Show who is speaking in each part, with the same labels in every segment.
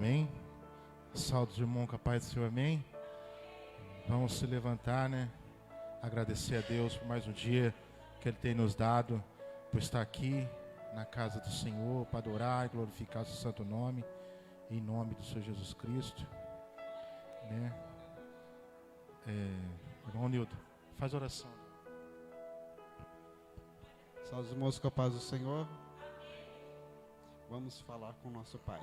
Speaker 1: amém? Saúde, irmão, com a paz do Senhor, amém? Vamos se levantar, né? Agradecer a Deus por mais um dia que Ele tem nos dado, por estar aqui na casa do Senhor, para adorar e glorificar o seu santo nome, em nome do Senhor Jesus Cristo, né? Irmão Nilton, faz oração.
Speaker 2: Salve os irmãos com a paz do Senhor. Vamos falar com o nosso Pai.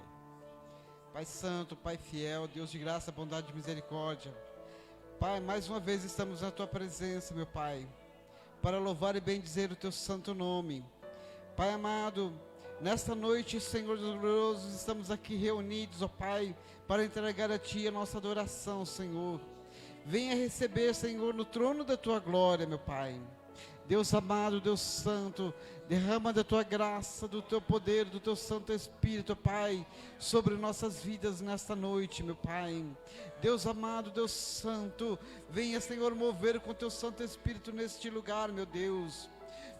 Speaker 2: Pai Santo, Pai Fiel, Deus de graça, bondade e misericórdia. Pai, mais uma vez estamos na Tua presença, meu Pai, para louvar e bendizer o Teu santo nome. Pai amado, nesta noite, Senhor dos gloriosos, estamos aqui reunidos, ó Pai, para entregar a Ti a nossa adoração, Senhor. Venha receber, Senhor, no trono da Tua glória, meu Pai. Deus amado, Deus santo, derrama da Tua graça, do Teu poder, do Teu Santo Espírito, Pai, sobre nossas vidas nesta noite, meu Pai. Deus amado, Deus santo, venha, Senhor, mover com o Teu Santo Espírito neste lugar, meu Deus.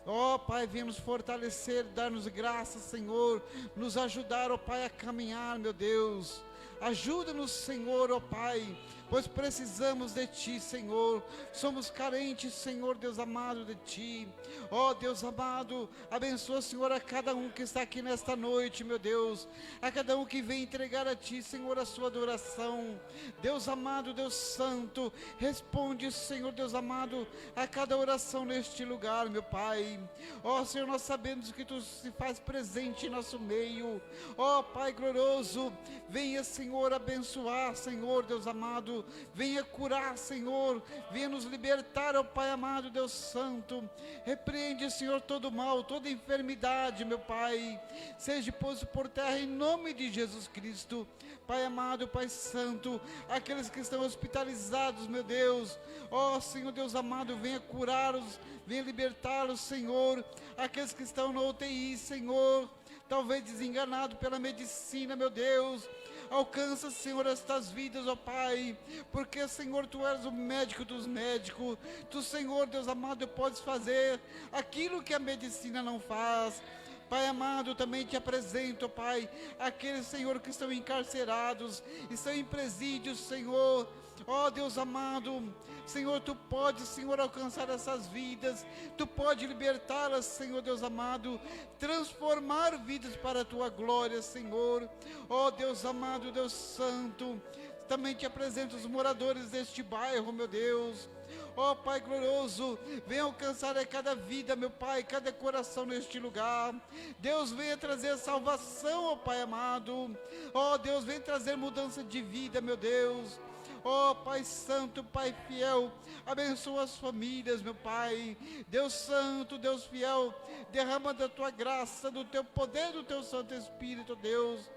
Speaker 2: Ó Pai, venha nos fortalecer, dar-nos graça, Senhor, nos ajudar, ó Pai, a caminhar, meu Deus. Ajuda-nos, Senhor, ó Pai, pois precisamos de Ti, Senhor. Somos carentes, Senhor, Deus amado, de Ti. Ó Deus amado, abençoa, Senhor, a cada um que está aqui nesta noite, meu Deus. A cada um que vem entregar a Ti, Senhor, a sua adoração. Deus amado, Deus santo, responde, Senhor, Deus amado, a cada oração neste lugar, meu Pai. Ó Senhor, nós sabemos que Tu se faz presente em nosso meio. Ó Pai glorioso, venha, Senhor, abençoar, Senhor, Deus amado, venha curar, Senhor, venha nos libertar, ó Pai amado, Deus santo. Repreende, Senhor, todo mal, toda enfermidade, meu Pai, seja posto por terra em nome de Jesus Cristo. Pai amado, Pai santo, aqueles que estão hospitalizados, meu Deus, ó Senhor, Deus amado, venha curá-los, venha libertá-los, Senhor. Aqueles que estão na UTI, Senhor, talvez desenganado pela medicina, meu Deus, alcança, Senhor, estas vidas, ó Pai, porque, Senhor, Tu és o médico dos médicos. Tu, Senhor, Deus amado, podes fazer aquilo que a medicina não faz. Pai amado, também Te apresento, Pai, aqueles, Senhor, que estão encarcerados, estão em presídios, Senhor. Ó Deus amado, Senhor, Tu podes, Senhor, alcançar essas vidas, Tu podes libertá-las, Senhor, Deus amado, transformar vidas para a Tua glória, Senhor. Ó Deus amado, Deus santo, também Te apresento os moradores deste bairro, meu Deus. Ó Pai glorioso, venha alcançar a cada vida, meu Pai, cada coração neste lugar. Deus, venha trazer salvação, ó Pai amado. Ó Deus, venha trazer mudança de vida, meu Deus. Ó Pai santo, Pai fiel, abençoa as famílias, meu Pai. Deus santo, Deus fiel, derrama da Tua graça, do Teu poder, do Teu Santo Espírito, Deus.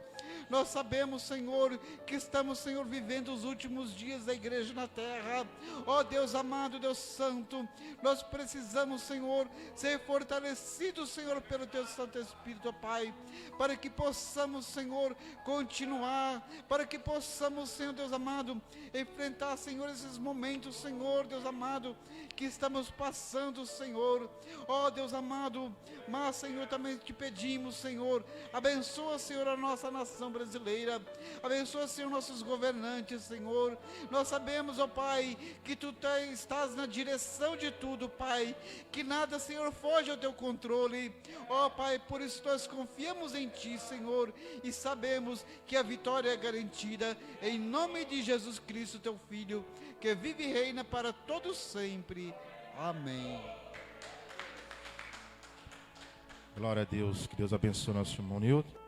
Speaker 2: Nós sabemos, Senhor, que estamos, Senhor, vivendo os últimos dias da igreja na terra. Ó Deus amado, Deus santo, nós precisamos, Senhor, ser fortalecidos, Senhor, pelo Teu Santo Espírito, ó Pai, para que possamos, Senhor, continuar, para que possamos, Senhor, Deus amado, enfrentar, Senhor, esses momentos, Senhor, Deus amado, que estamos passando, Senhor. Ó Deus amado, mas, Senhor, também Te pedimos, Senhor, abençoa, Senhor, a nossa nação brasileira, abençoa, Senhor, nossos governantes, Senhor. Nós sabemos, ó Pai, que Tu estás na direção de tudo, Pai, que nada, Senhor, foge ao Teu controle. Ó Pai, por isso nós confiamos em Ti, Senhor, e sabemos que a vitória é garantida, em nome de Jesus Cristo, Teu Filho, que vive e reina para todos sempre. Amém.
Speaker 1: Glória a Deus, que Deus abençoe nosso irmão Nilton.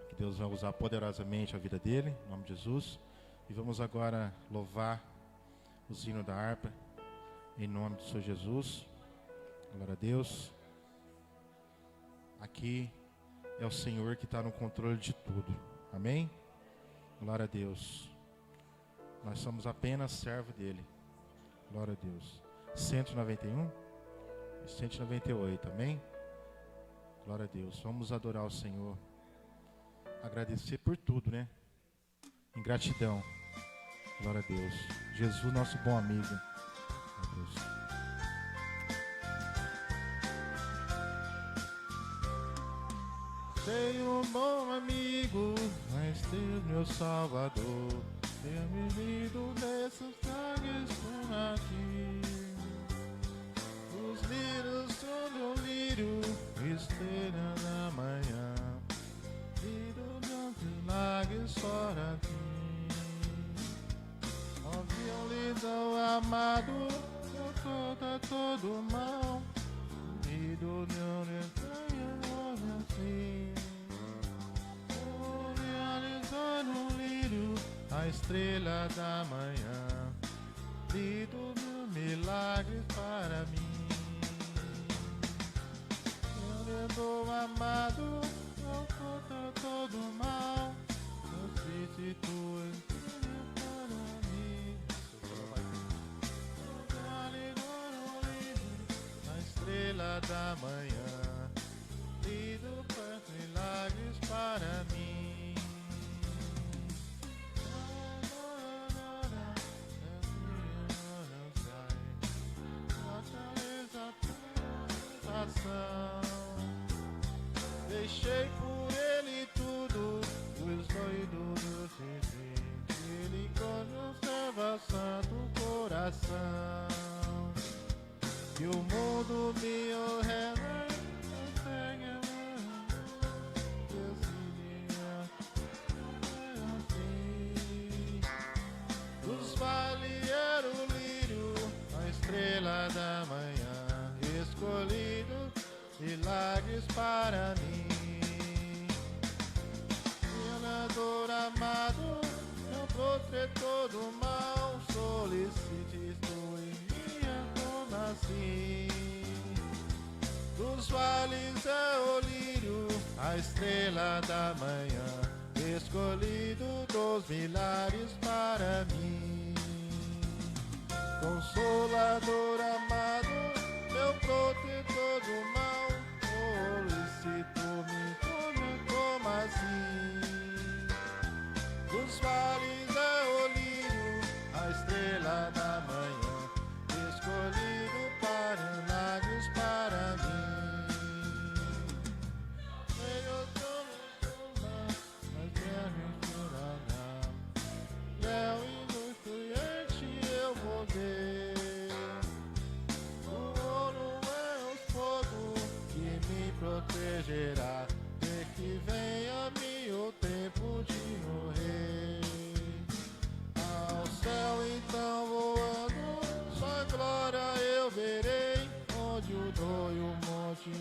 Speaker 1: Que Deus vai usar poderosamente a vida dele, em nome de Jesus. E vamos agora louvar os hinos da harpa, em nome do Senhor Jesus. Glória a Deus. Aqui é o Senhor que está no controle de tudo, amém? Glória a Deus. Nós somos apenas servo dele. Glória a Deus. 191 e 198, amém? Glória a Deus. Vamos adorar o Senhor. Agradecer por tudo, né? Em gratidão. Glória a Deus. Jesus, nosso bom amigo. Glória a Deus. Tenho um bom amigo, mas Deus meu Salvador, tenho vivido nesses trajes por aqui. Os lírios sobre o lírio, estrela da manhã, lírio de milagres fora aqui. Ó violino amado, toda todo mal, lírio de olha assim. Realizando o lírio, a estrela da manhã, lírio de milagres para mim. Eu amado, não conta todo mal, não sei se tu és para mim. A estrela da manhã, lido para milagres para mim. Deixei por ele tudo, os doidos do Senhor. Ele conserva santo coração. E o mundo me honra, dos vales era o lírio, a estrela da manhã, escolhido milagres para mim. Senador amado, meu protetor do mal, solicite tu em minha dona assim. Dos vales é o lírio, a estrela da manhã, escolhido dos milagres para mim. Consolador amado, meu protetor do mal, solicito-me como assim. Dos vales é o lírio, a estrela da manhã, escolhido para milagres para mim. Eu e muito gente eu vou ver. O ouro é o fogo que me protegerá, de que venha meu tempo de morrer. Ao céu então voando, só glória eu verei, onde o dor e o monte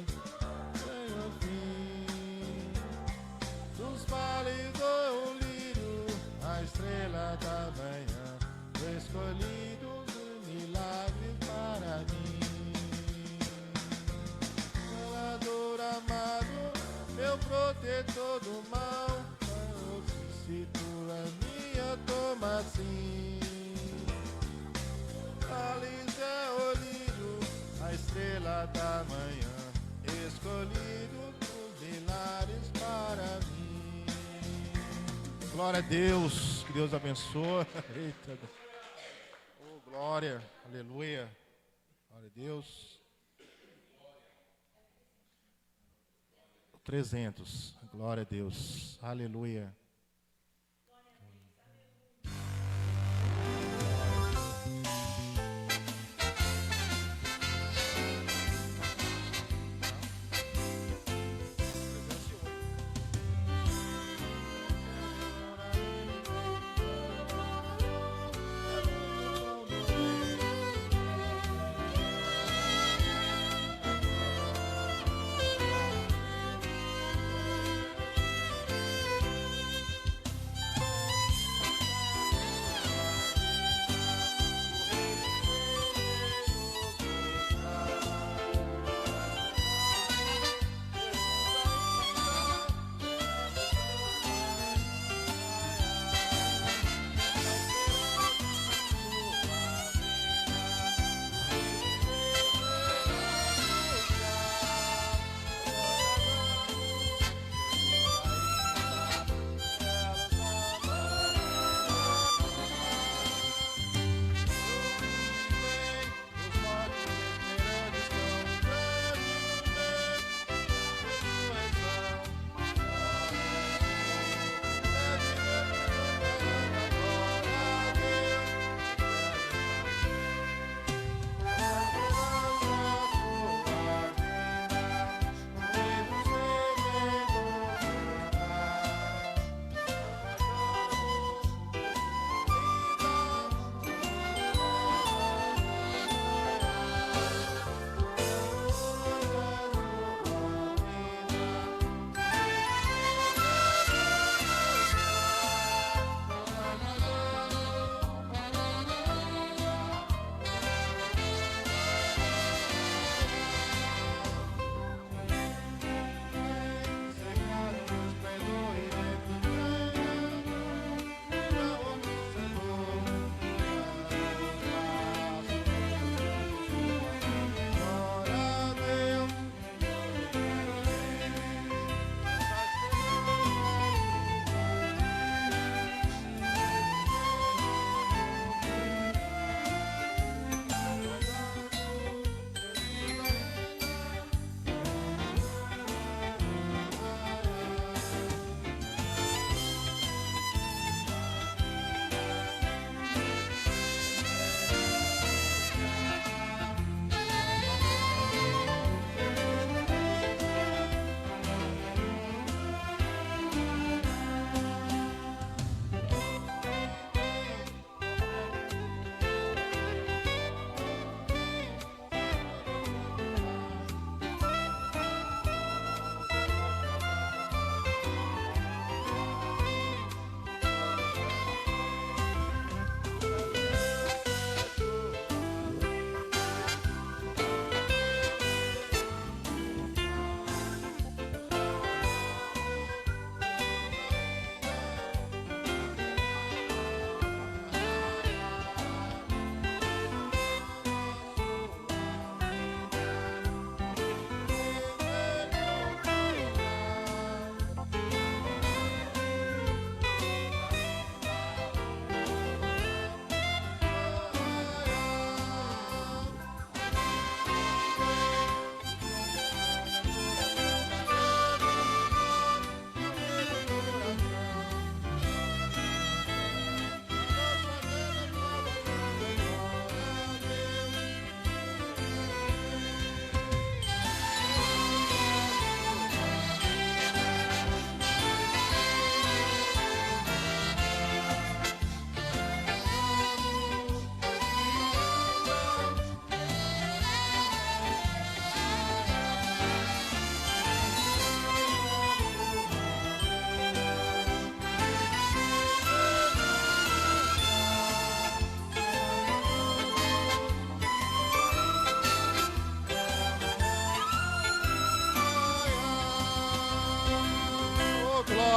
Speaker 1: tem o fim. Dos vales o lírio, a estrela da manhã, escolhido de milagres para mim. Senador amado, meu protetor do mal, se tu é minha, toma assim. Vales é o lírio, a estrela da manhã, escolhido dos milagres para mim. Glória a Deus, que Deus abençoe. Eita. Oh, glória, aleluia. Glória a Deus. 300, glória a Deus, aleluia.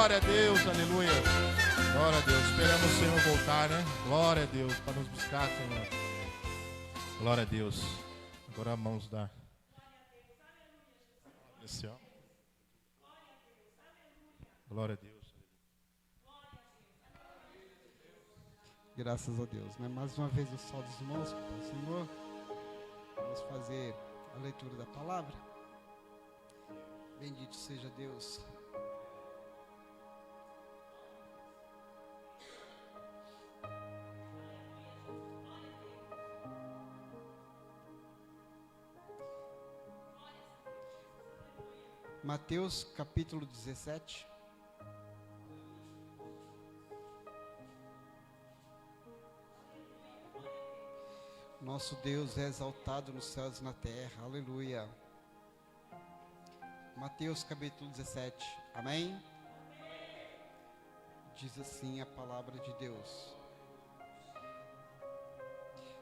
Speaker 1: Glória a Deus, aleluia. Glória a Deus. Esperamos o Senhor voltar, né? Glória a Deus, para nos buscar, Senhor. Glória a Deus. Agora a mãos da... Glória a Deus.
Speaker 2: Graças a Deus, né? Mais uma vez o sol dos irmãos, Senhor. Vamos fazer a leitura da palavra. Bendito seja Deus. Mateus capítulo 17. Nosso Deus é exaltado nos céus e na terra. Aleluia. Mateus capítulo 17. Amém? Diz assim a palavra de Deus.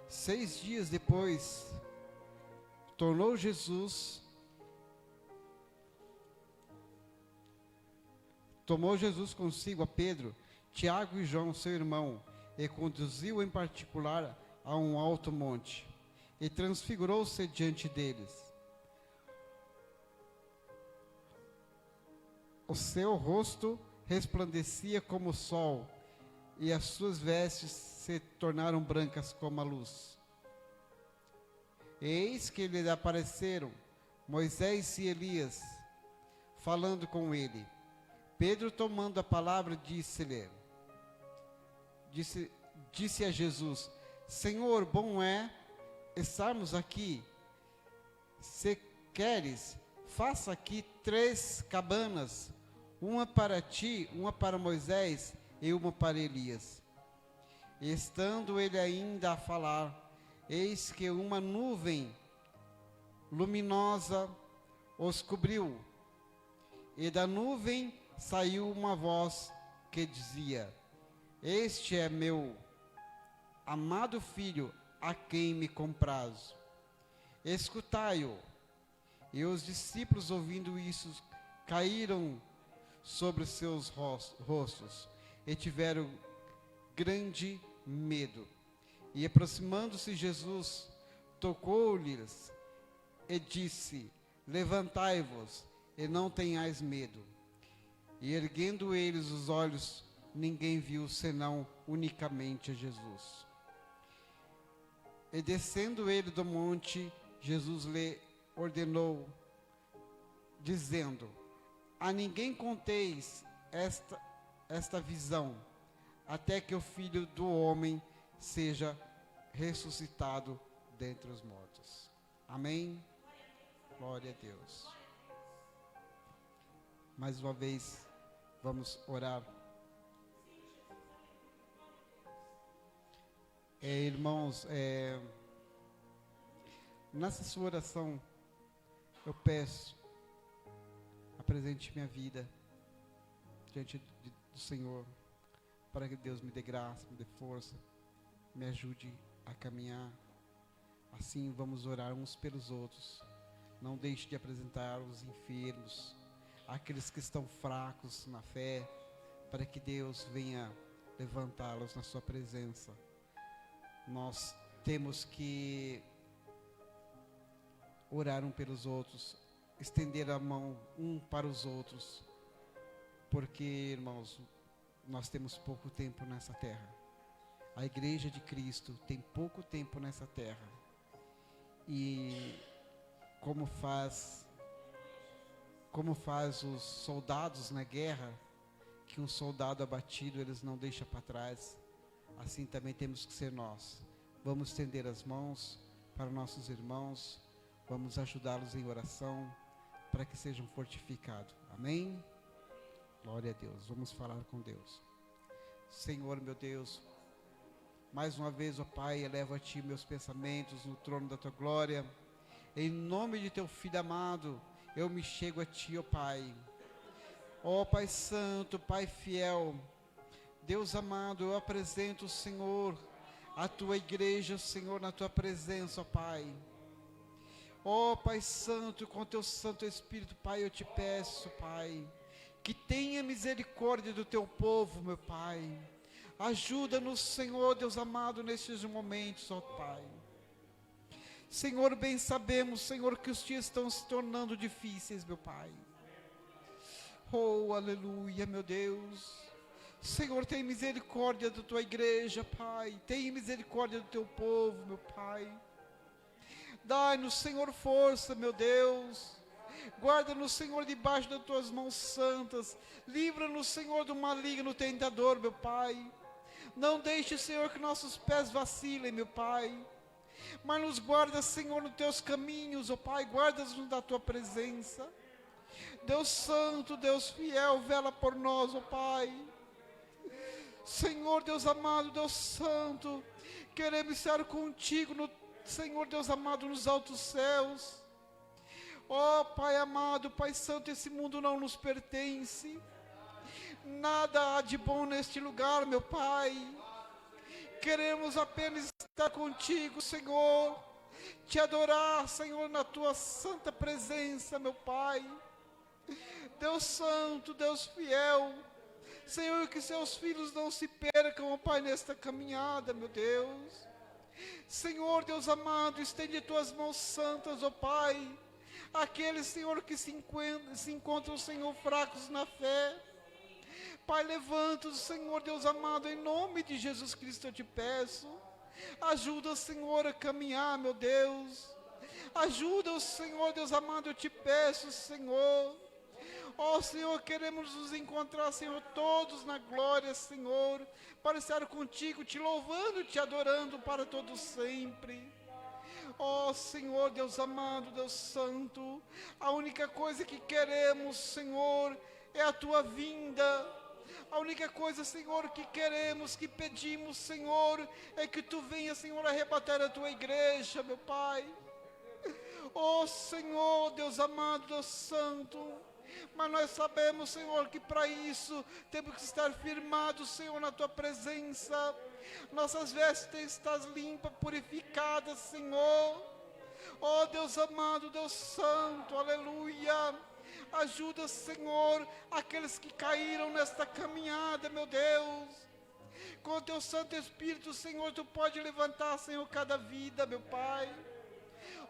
Speaker 2: 6 dias depois, tomou Jesus consigo a Pedro, Tiago e João, seu irmão, e conduziu em particular a um alto monte, e transfigurou-se diante deles. O seu rosto resplandecia como o sol, e as suas vestes se tornaram brancas como a luz. Eis que lhe apareceram Moisés e Elias, falando com ele. Pedro, tomando a palavra, disse a Jesus: Senhor, bom é estarmos aqui. Se queres, faça aqui 3 cabanas, uma para ti, uma para Moisés e uma para Elias. E estando ele ainda a falar, eis que uma nuvem luminosa os cobriu, e da nuvem saiu uma voz que dizia: Este é meu amado filho, a quem me comprazo. Escutai-o. E os discípulos, ouvindo isso, caíram sobre os seus rostos e tiveram grande medo. E aproximando-se Jesus, tocou-lhes e disse: Levantai-vos e não tenhais medo. E erguendo eles os olhos, ninguém viu senão unicamente a Jesus. E descendo ele do monte, Jesus lhe ordenou, dizendo: A ninguém conteis esta visão, até que o Filho do Homem seja ressuscitado dentre os mortos. Amém? Glória a Deus. Mais uma vez, vamos orar. Irmãos, nessa sua oração, eu peço, apresente minha vida diante do Senhor, para que Deus me dê graça, me dê força, me ajude a caminhar. Assim vamos orar uns pelos outros. Não deixe de apresentar os enfermos, aqueles que estão fracos na fé, para que Deus venha levantá-los na sua presença. Nós temos que orar um pelos outros, estender a mão um para os outros, porque, irmãos, nós temos pouco tempo nessa terra. A igreja de Cristo tem pouco tempo nessa terra. E como faz os soldados na guerra, que um soldado abatido eles não deixam para trás, assim também temos que ser nós. Vamos estender as mãos para nossos irmãos, vamos ajudá-los em oração, para que sejam fortificados. Amém? Glória a Deus. Vamos falar com Deus. Senhor, meu Deus, mais uma vez, ó Pai, elevo a Ti meus pensamentos no trono da Tua glória. Em nome de Teu Filho amado, eu me chego a Ti, ó Pai. Ó Pai Santo, Pai fiel, Deus amado, eu apresento, Senhor, a Tua igreja, Senhor, na Tua presença, ó Pai. Ó Pai Santo, com Teu Santo Espírito, Pai, eu te peço, Pai, que tenha misericórdia do teu povo, meu Pai. Ajuda-nos, Senhor Deus amado, nestes momentos, ó Pai. Senhor, bem sabemos, Senhor, que os dias estão se tornando difíceis, meu Pai. Oh, aleluia, meu Deus. Senhor, tem misericórdia da tua igreja, Pai. Tem misericórdia do teu povo, meu Pai. Dai-nos, Senhor, força, meu Deus. Guarda-nos, Senhor, debaixo das tuas mãos santas. Livra-nos, Senhor, do maligno tentador, meu Pai. Não deixe, Senhor, que nossos pés vacilem, meu Pai. Mas nos guarda, Senhor, nos teus caminhos, ó Pai. Guarda-nos da tua presença. Deus santo, Deus fiel, vela por nós, ó Pai. Senhor, Deus amado, Deus santo, queremos estar contigo, Senhor, Deus amado, nos altos céus. Ó Pai amado, Pai santo, esse mundo não nos pertence. Nada há de bom neste lugar, meu Pai. Queremos apenas estar contigo, Senhor. Te adorar, Senhor, na tua santa presença, meu Pai. Deus santo, Deus fiel. Senhor, que seus filhos não se percam, ó Pai, nesta caminhada, meu Deus. Senhor, Deus amado, estende tuas mãos santas, ó Pai. Aqueles, Senhor, que se encontram, Senhor, fracos na fé. Pai, levanta-os, Senhor, Deus amado, em nome de Jesus Cristo eu te peço. Ajuda, Senhor, a caminhar, meu Deus. Ajuda-os, Senhor, Deus amado, eu te peço, Senhor. Ó Senhor, queremos nos encontrar, Senhor, todos na glória, Senhor, para estar contigo, te louvando, te adorando para todo sempre. Ó Senhor, Deus amado, Deus santo, a única coisa que queremos, Senhor, é a tua vinda. A única coisa, Senhor, que queremos, que pedimos, Senhor, é que tu venha, Senhor, arrebatar a tua igreja, meu Pai. Ó Senhor, Deus amado, Deus santo, mas nós sabemos, Senhor, que para isso temos que estar firmados, Senhor, na tua presença. Nossas vestes estão limpas, purificadas, Senhor. Ó Deus amado, Deus santo, aleluia. Ajuda, Senhor, aqueles que caíram nesta caminhada, meu Deus. Com o teu Santo Espírito, Senhor, tu pode levantar, Senhor, cada vida, meu Pai.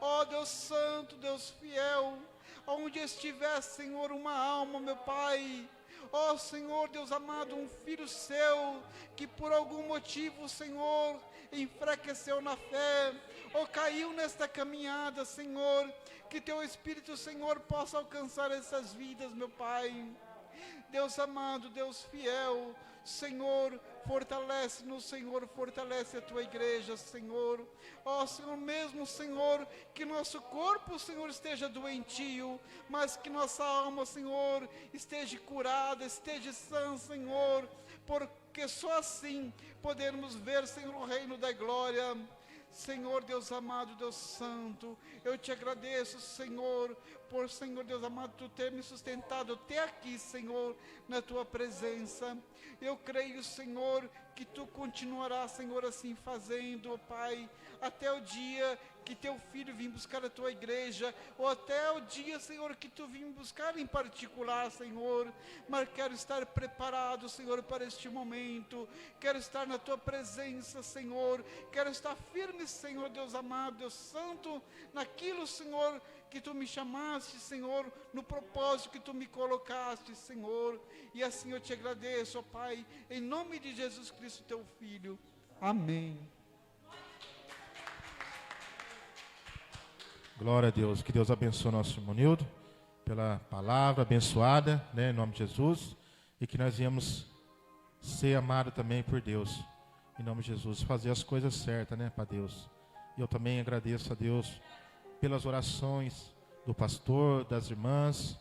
Speaker 2: Ó Deus santo, Deus fiel, onde estiver, Senhor, uma alma, meu Pai. Ó Senhor, Deus amado, um filho seu, que por algum motivo, Senhor, enfraqueceu na fé, ou caiu nesta caminhada, Senhor, que teu Espírito, Senhor, possa alcançar essas vidas, meu Pai. Deus amado, Deus fiel, Senhor, fortalece-nos, Senhor, fortalece a tua igreja, Senhor. Ó Senhor, mesmo, Senhor, que nosso corpo, Senhor, esteja doentio, mas que nossa alma, Senhor, esteja curada, esteja sã, Senhor, porque só assim podermos ver, Senhor, o reino da glória. Senhor, Deus amado, Deus santo, eu te agradeço, Senhor, por, Senhor, Deus amado, tu ter me sustentado até aqui, Senhor, na tua presença. Eu creio, Senhor, que tu continuarás, Senhor, assim fazendo, ó Pai, até o dia que teu filho vim buscar a tua igreja, ou até o dia, Senhor, que tu vim buscar em particular, Senhor. Mas quero estar preparado, Senhor, para este momento. Quero estar na tua presença, Senhor. Quero estar firme, Senhor, Deus amado, Deus santo, naquilo, Senhor, que tu me chamaste, Senhor, no propósito que tu me colocaste, Senhor. E assim eu te agradeço, ó Pai, em nome de Jesus Cristo, teu Filho. Amém.
Speaker 1: Glória a Deus, que Deus abençoe o nosso irmão Nildo, pela palavra abençoada, né, em nome de Jesus, e que nós viemos ser amados também por Deus, em nome de Jesus, fazer as coisas certas, né, para Deus. E eu também agradeço a Deus pelas orações do pastor, das irmãs,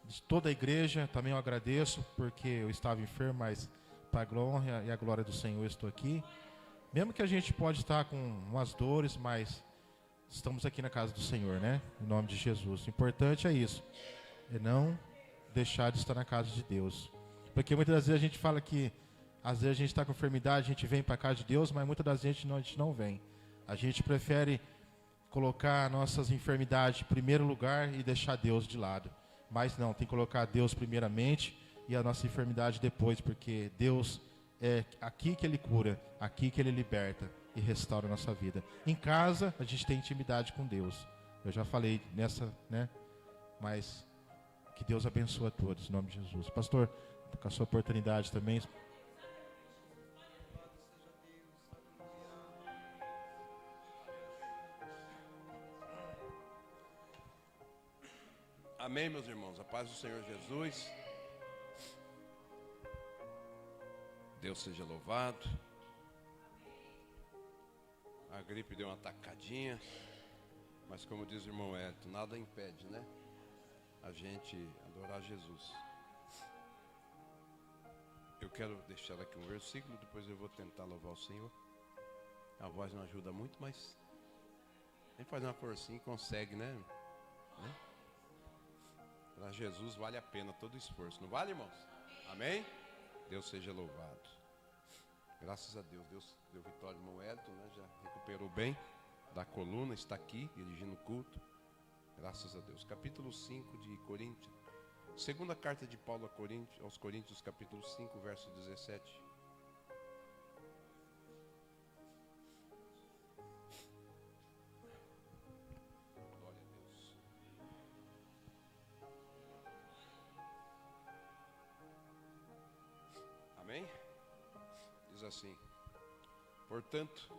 Speaker 1: de toda a igreja. Também eu agradeço, porque eu estava enfermo, mas para a glória e a glória do Senhor eu estou aqui. Mesmo que a gente pode estar com umas dores, mas estamos aqui na casa do Senhor, né? Em nome de Jesus. O importante é isso, é não deixar de estar na casa de Deus. Porque muitas das vezes a gente fala que, às vezes a gente está com enfermidade, a gente vem para a casa de Deus, mas muitas das vezes a gente não vem. A gente prefere colocar nossas enfermidades em primeiro lugar e deixar Deus de lado. Mas não, tem que colocar Deus primeiramente e a nossa enfermidade depois, porque Deus é aqui que Ele cura, aqui que Ele liberta e restaura a nossa vida. Em casa, a gente tem intimidade com Deus. Eu já falei nessa, né? Mas que Deus abençoe a todos, em nome de Jesus. Pastor, com a sua oportunidade também.
Speaker 3: Amém, meus irmãos. A paz do Senhor Jesus. Deus seja louvado. A gripe deu uma tacadinha, mas como diz o irmão Hélito, nada impede, né? A gente adorar Jesus. Eu quero deixar aqui um versículo, depois eu vou tentar louvar o Senhor. A voz não ajuda muito, mas a gente faz uma forcinha e consegue, né? Para Jesus vale a pena todo o esforço, não vale, irmãos? Amém? Deus seja louvado. Graças a Deus, Deus deu vitória ao irmão Hélito, né? Já recuperou bem da coluna, está aqui dirigindo o culto. Graças a Deus. Capítulo 5 de Coríntios. Segunda carta de Paulo aos Coríntios, capítulo 5, verso 17. Glória a Deus. Amém? Diz assim: portanto,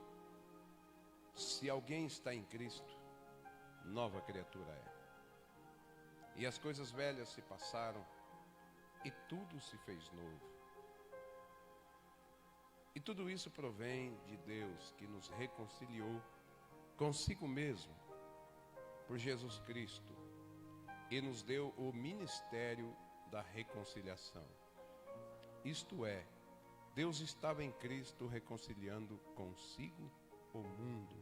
Speaker 3: se alguém está em Cristo, nova criatura é. E as coisas velhas se passaram, e tudo se fez novo. E tudo isso provém de Deus, que nos reconciliou consigo mesmo, por Jesus Cristo, e nos deu o ministério da reconciliação. Isto é, Deus estava em Cristo reconciliando consigo o mundo,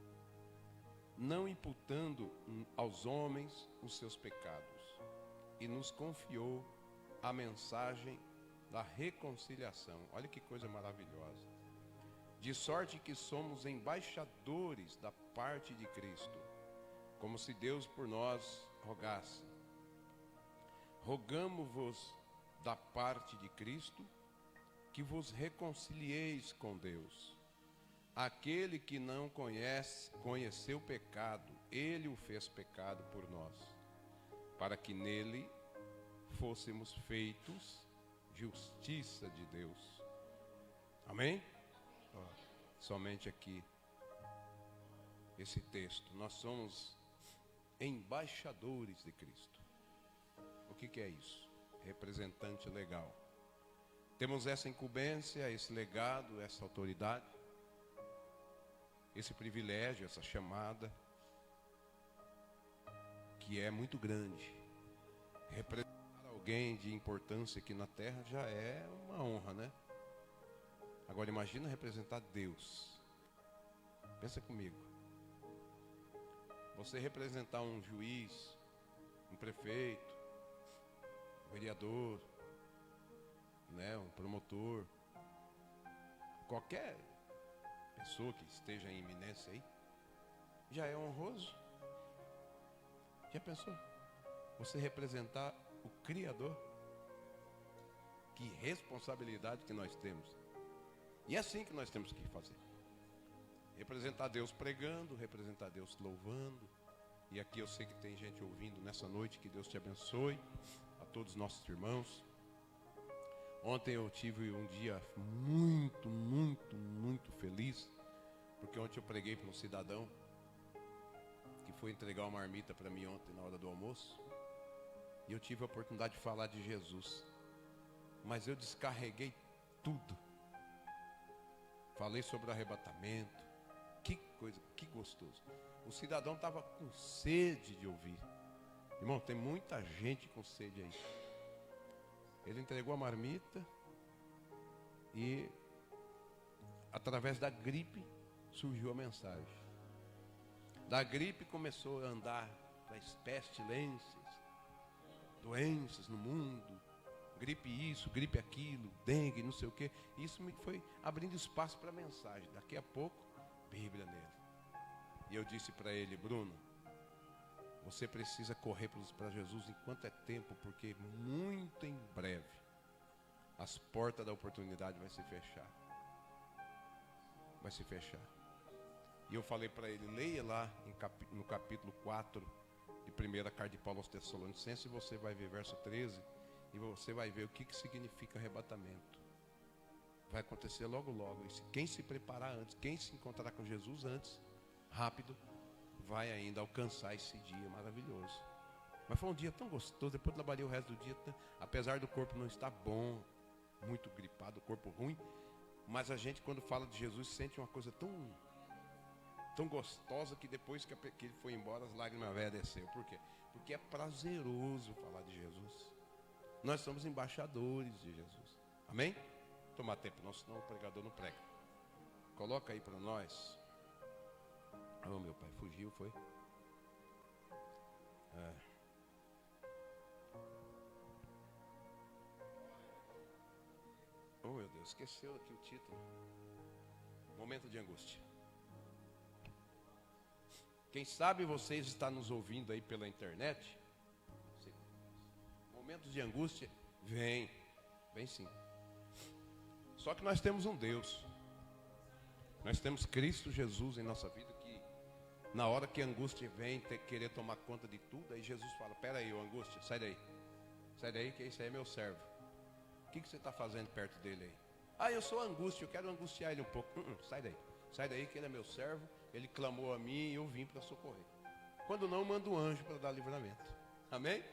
Speaker 3: não imputando aos homens os seus pecados, e nos confiou a mensagem da reconciliação. Olha que coisa maravilhosa. De sorte que somos embaixadores da parte de Cristo, como se Deus por nós rogasse. Rogamo-vos da parte de Cristo, que vos reconcilieis com Deus. Aquele que não conheceu o pecado, ele o fez pecado por nós, para que nele fôssemos feitos justiça de Deus. Amém? Somente aqui, esse texto. Nós somos embaixadores de Cristo. O que é isso? Representante legal. Temos essa incumbência, esse legado, essa autoridade, esse privilégio, essa chamada, que é muito grande. Representar alguém de importância aqui na terra já é uma honra, né? Agora imagina representar Deus. Pensa comigo. Você representar um juiz, um prefeito, um vereador, né, um promotor, qualquer pessoa que esteja em iminência aí, já é honroso. Já pensou? Você representar o Criador? Que responsabilidade que nós temos. E é assim que nós temos que fazer. Representar Deus pregando, representar Deus louvando. E aqui eu sei que tem gente ouvindo nessa noite, que Deus te abençoe, a todos os nossos irmãos. Ontem eu tive um dia muito feliz, porque ontem eu preguei para um cidadão que foi entregar uma marmita para mim ontem na hora do almoço, e eu tive a oportunidade de falar de Jesus, mas eu descarreguei tudo. Falei sobre arrebatamento, que coisa, que gostoso. O cidadão estava com sede de ouvir. Irmão, tem muita gente com sede aí. Ele entregou a marmita e, através da gripe, surgiu a mensagem. Da gripe começou a andar para as pestilências, doenças no mundo, gripe isso, gripe aquilo, dengue, não sei o quê. Isso me foi abrindo espaço para a mensagem. Daqui a pouco, Bíblia nele. E eu disse para ele: Bruno, você precisa correr para Jesus enquanto é tempo, porque muito em breve as portas da oportunidade vai se fechar. Vai se fechar. E eu falei para ele, leia lá no capítulo 4 de 1ª carta de Paulo aos Tessalonicenses, e você vai ver verso 13, e você vai ver o que significa arrebatamento. Vai acontecer logo logo. E quem se preparar antes, quem se encontrar com Jesus antes, rápido, vai ainda alcançar esse dia maravilhoso. Mas foi um dia tão gostoso. Depois trabalhei o resto do dia, apesar do corpo não estar bom, muito gripado, o corpo ruim, mas a gente, quando fala de Jesus, sente uma coisa tão gostosa, que depois que ele foi embora, as lágrimas velhas desceram. Por quê? Porque é prazeroso falar de Jesus. Nós somos embaixadores de Jesus. Amém? Tomar tempo, senão o pregador não prega. Coloca aí para nós. Oh, meu pai, fugiu, foi? Oh, meu Deus, esqueceu aqui o título. Momento de angústia. Quem sabe vocês estão nos ouvindo aí pela internet. Momentos de angústia, vem sim. Só que nós temos um Deus. Nós temos Cristo Jesus em nossa vida, que na hora que a angústia vem, querer tomar conta de tudo, aí Jesus fala, pera aí, ô angústia, sai daí que esse aí é meu servo. O que você está fazendo perto dele aí? Ah, eu sou a angústia, eu quero angustiar ele um pouco. Sai daí que ele é meu servo, ele clamou a mim e eu vim para socorrer. Quando não, manda um anjo para dar livramento. Amém?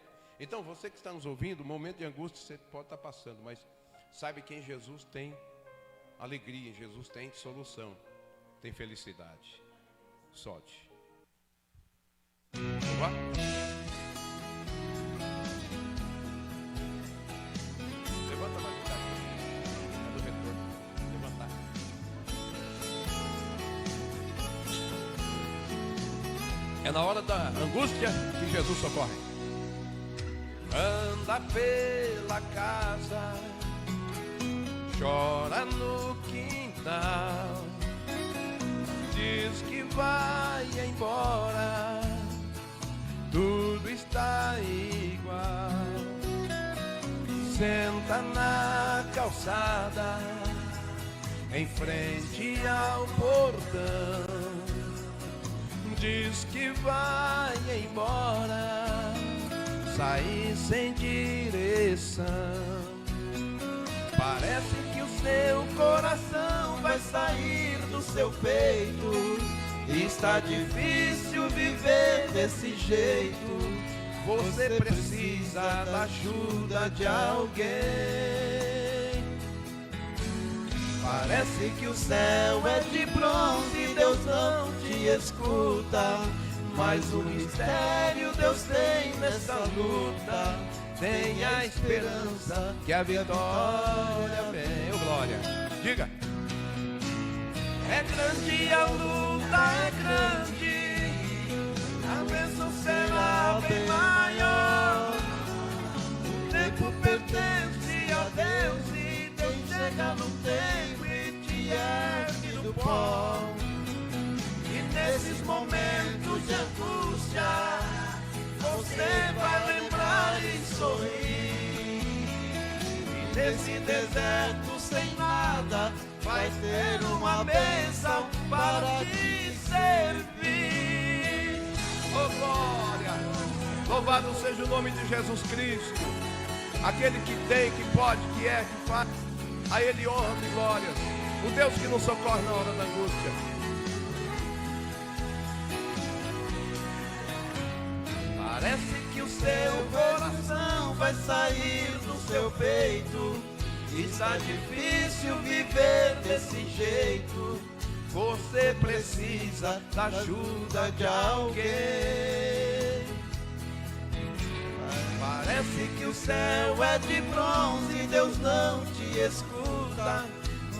Speaker 3: Então, você que está nos ouvindo, o momento de angústia você pode estar passando, mas sabe que em Jesus tem alegria, em Jesus tem solução, tem felicidade. Solte. Vamos lá? Levanta mais um bocadinho. Cadê o retorno? Levantar. É na hora da angústia que Jesus socorre. Anda pela casa, chora no quintal, diz que vai embora, tudo está igual. Senta na calçada, em frente ao portão, diz que vai embora, sai sem direção. Parece que o seu coração vai sair do seu peito. Está difícil viver desse jeito. Você precisa da ajuda de alguém. Parece que o céu é de bronze e Deus não te escuta. Mas o mistério Deus tem nessa luta. Tenha esperança que a vitória vem. Ô glória, diga. É grande a luta, é grande, a bênção será bem maior. O tempo pertence a Deus e Deus chega no tempo e te ergue do pó. E nesses momentos de angústia, você vai lembrar e sorrir. E nesse deserto sem nada, vai ter uma bênção para te servir. Oh glória! Louvado seja o nome de Jesus Cristo. Aquele que tem, que pode, que é, que faz. A Ele honra e glórias. O Deus que nos socorre na hora da angústia. Parece que o seu coração vai sair do seu peito. Está difícil viver desse jeito. Você precisa da ajuda de alguém. Parece que o céu é de bronze e Deus não te escuta.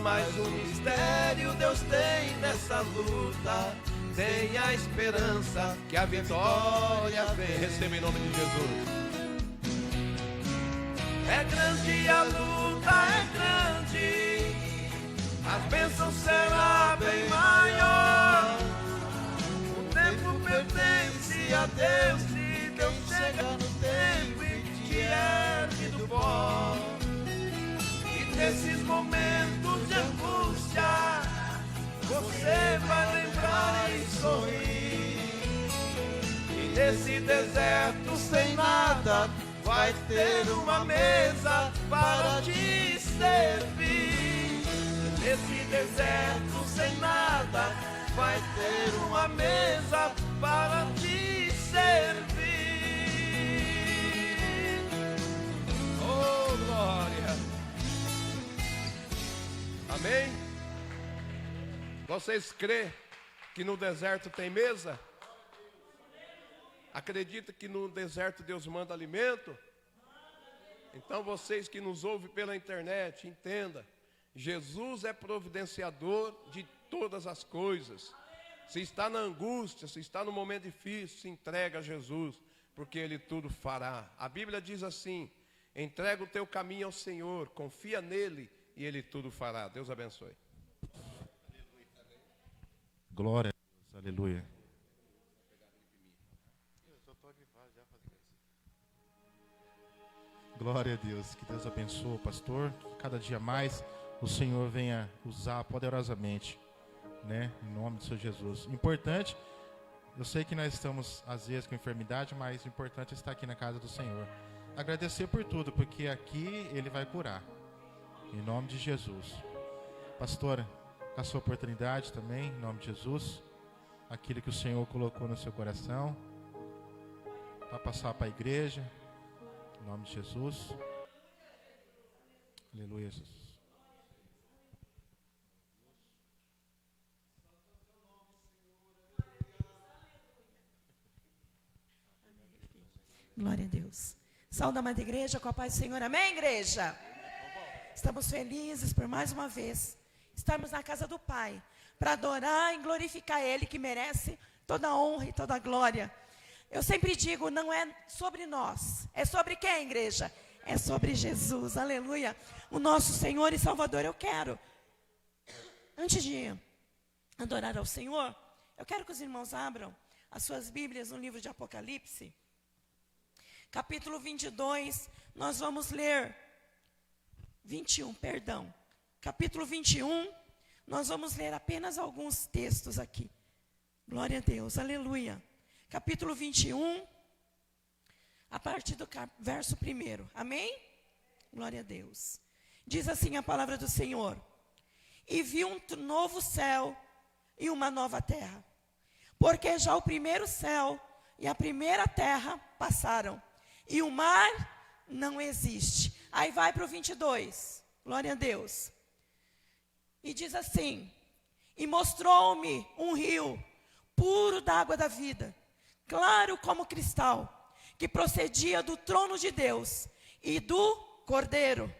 Speaker 3: Mas o mistério Deus tem nessa luta. Tenha esperança que a vitória vem. Receba em nome de Jesus. É grande a luta, é grande, as bênçãos será bem maior. O tempo pertence a Deus e Deus chega no tempo e te ergue do pó. E você vai lembrar e sorrir. E nesse deserto sem nada, vai ter uma mesa para te servir. Nesse deserto sem nada, vai ter uma mesa para te servir. Oh, glória! Amém? Vocês crêem que no deserto tem mesa? Acredita que no deserto Deus manda alimento? Então vocês que nos ouvem pela internet, entenda. Jesus é providenciador de todas as coisas. Se está na angústia, se está no momento difícil, se entrega a Jesus, porque Ele tudo fará. A Bíblia diz assim: entrega o teu caminho ao Senhor, confia nele e Ele tudo fará. Deus abençoe.
Speaker 1: Glória a Deus, aleluia. Glória a Deus, que Deus abençoe o pastor, que cada dia mais o Senhor venha usar poderosamente, né, em nome do Senhor Jesus. Importante, eu sei que nós estamos às vezes com enfermidade, mas o importante é estar aqui na casa do Senhor. Agradecer por tudo, porque aqui Ele vai curar, em nome de Jesus. Pastora, a sua oportunidade também, em nome de Jesus, aquilo que o Senhor colocou no seu coração, para passar para a igreja, em nome de Jesus. Aleluia, Jesus.
Speaker 4: Glória a Deus. Saúde, amada igreja, com a paz do Senhor. Amém, igreja? Estamos felizes por mais uma vez estarmos na casa do Pai, para adorar e glorificar Ele, que merece toda a honra e toda a glória. Eu sempre digo, não é sobre nós. É sobre quem, igreja? É sobre Jesus, aleluia. O nosso Senhor e Salvador. Eu quero, antes de adorar ao Senhor, eu quero que os irmãos abram as suas Bíblias no livro de Apocalipse. Capítulo 22, nós vamos ler 21, perdão. Capítulo 21, nós vamos ler apenas alguns textos aqui. Glória a Deus, aleluia. Capítulo 21, a partir do verso 1. Amém? Glória a Deus. Diz assim a palavra do Senhor: e vi um novo céu e uma nova terra, porque já o primeiro céu e a primeira terra passaram, e o mar não existe. Aí vai para o 22, glória a Deus. E diz assim: e mostrou-me um rio puro da água da vida, claro como cristal, que procedia do trono de Deus e do Cordeiro.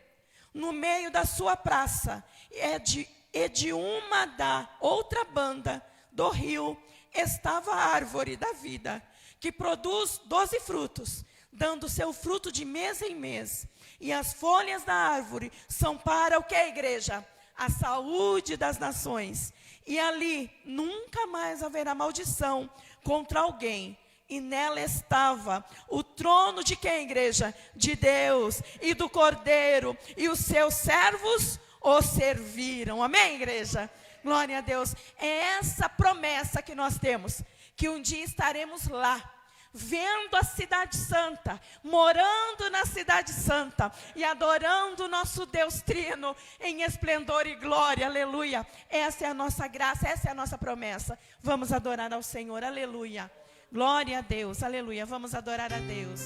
Speaker 4: No meio da sua praça, e de uma da outra banda do rio, estava a árvore da vida, que produz 12 frutos, dando seu fruto de mês em mês. E as folhas da árvore são para o que, igreja? A saúde das nações. E ali nunca mais haverá maldição contra alguém. E nela estava o trono de quem, igreja? De Deus e do Cordeiro. E os seus servos o serviram. Amém, igreja? Glória a Deus. É essa promessa que nós temos, que um dia estaremos lá, vendo a cidade santa, morando na cidade santa e adorando o nosso Deus trino em esplendor e glória, aleluia. Essa é a nossa graça, essa é a nossa promessa. Vamos adorar ao Senhor, aleluia. Glória a Deus, aleluia. Vamos adorar a Deus.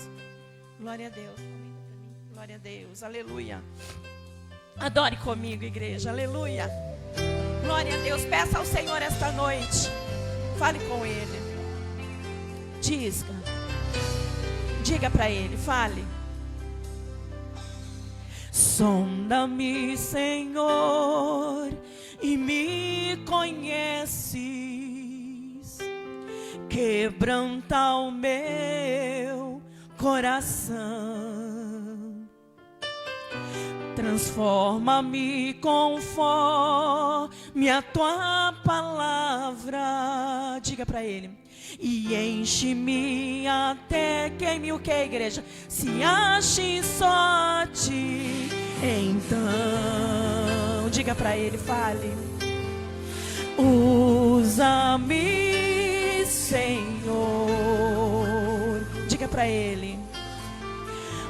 Speaker 4: Glória a Deus. Glória a Deus, aleluia. Adore comigo, igreja, aleluia. Glória a Deus. Peça ao Senhor esta noite, fale com Ele. Diga para Ele, fale. Sonda-me, Senhor, e me conheces. Quebranta o meu coração. Transforma-me conforme a tua palavra. Diga para Ele. E enche-me até queime o que, igreja? Se ache só ti. Então, diga para Ele, fale. Usa-me, Senhor. Diga para Ele.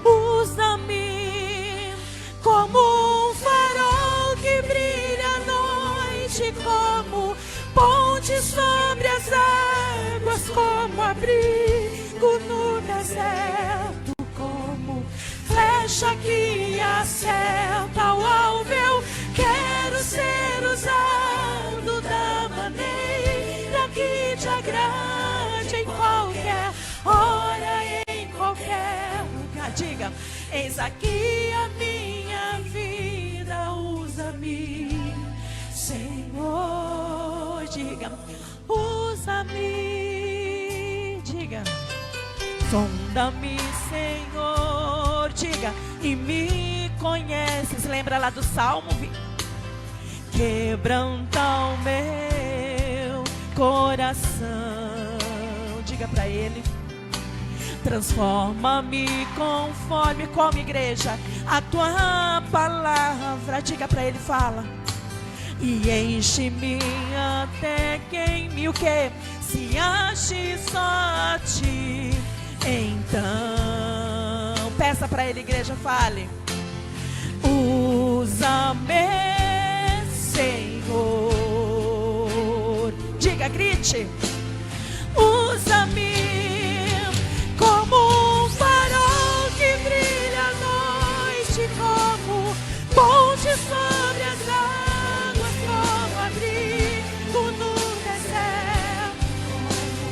Speaker 4: Usa-me como um farol que brilha à noite, como ponte sobre as águas, como abrigo no deserto, como flecha que acerta ao alvo. Eu quero ser usado da maneira que te agrade, em qualquer hora, em qualquer lugar. Diga: eis aqui a minha vida, usa-me, Senhor. Diga: usa-me. Diga: sonda-me, Senhor. Diga: e me conheces. Lembra lá do Salmo? Quebranta o meu coração. Diga para Ele: transforma-me conforme, como igreja, a tua palavra. Diga para Ele, fala. E enche-me até que em mim o que? Se ache só a ti. Então, peça para Ele, igreja, fale. Usa-me, Senhor. Diga, grite. Usa-me como um farol que brilha à noite, como ponte sobre as águas, como abrigo no deserto, como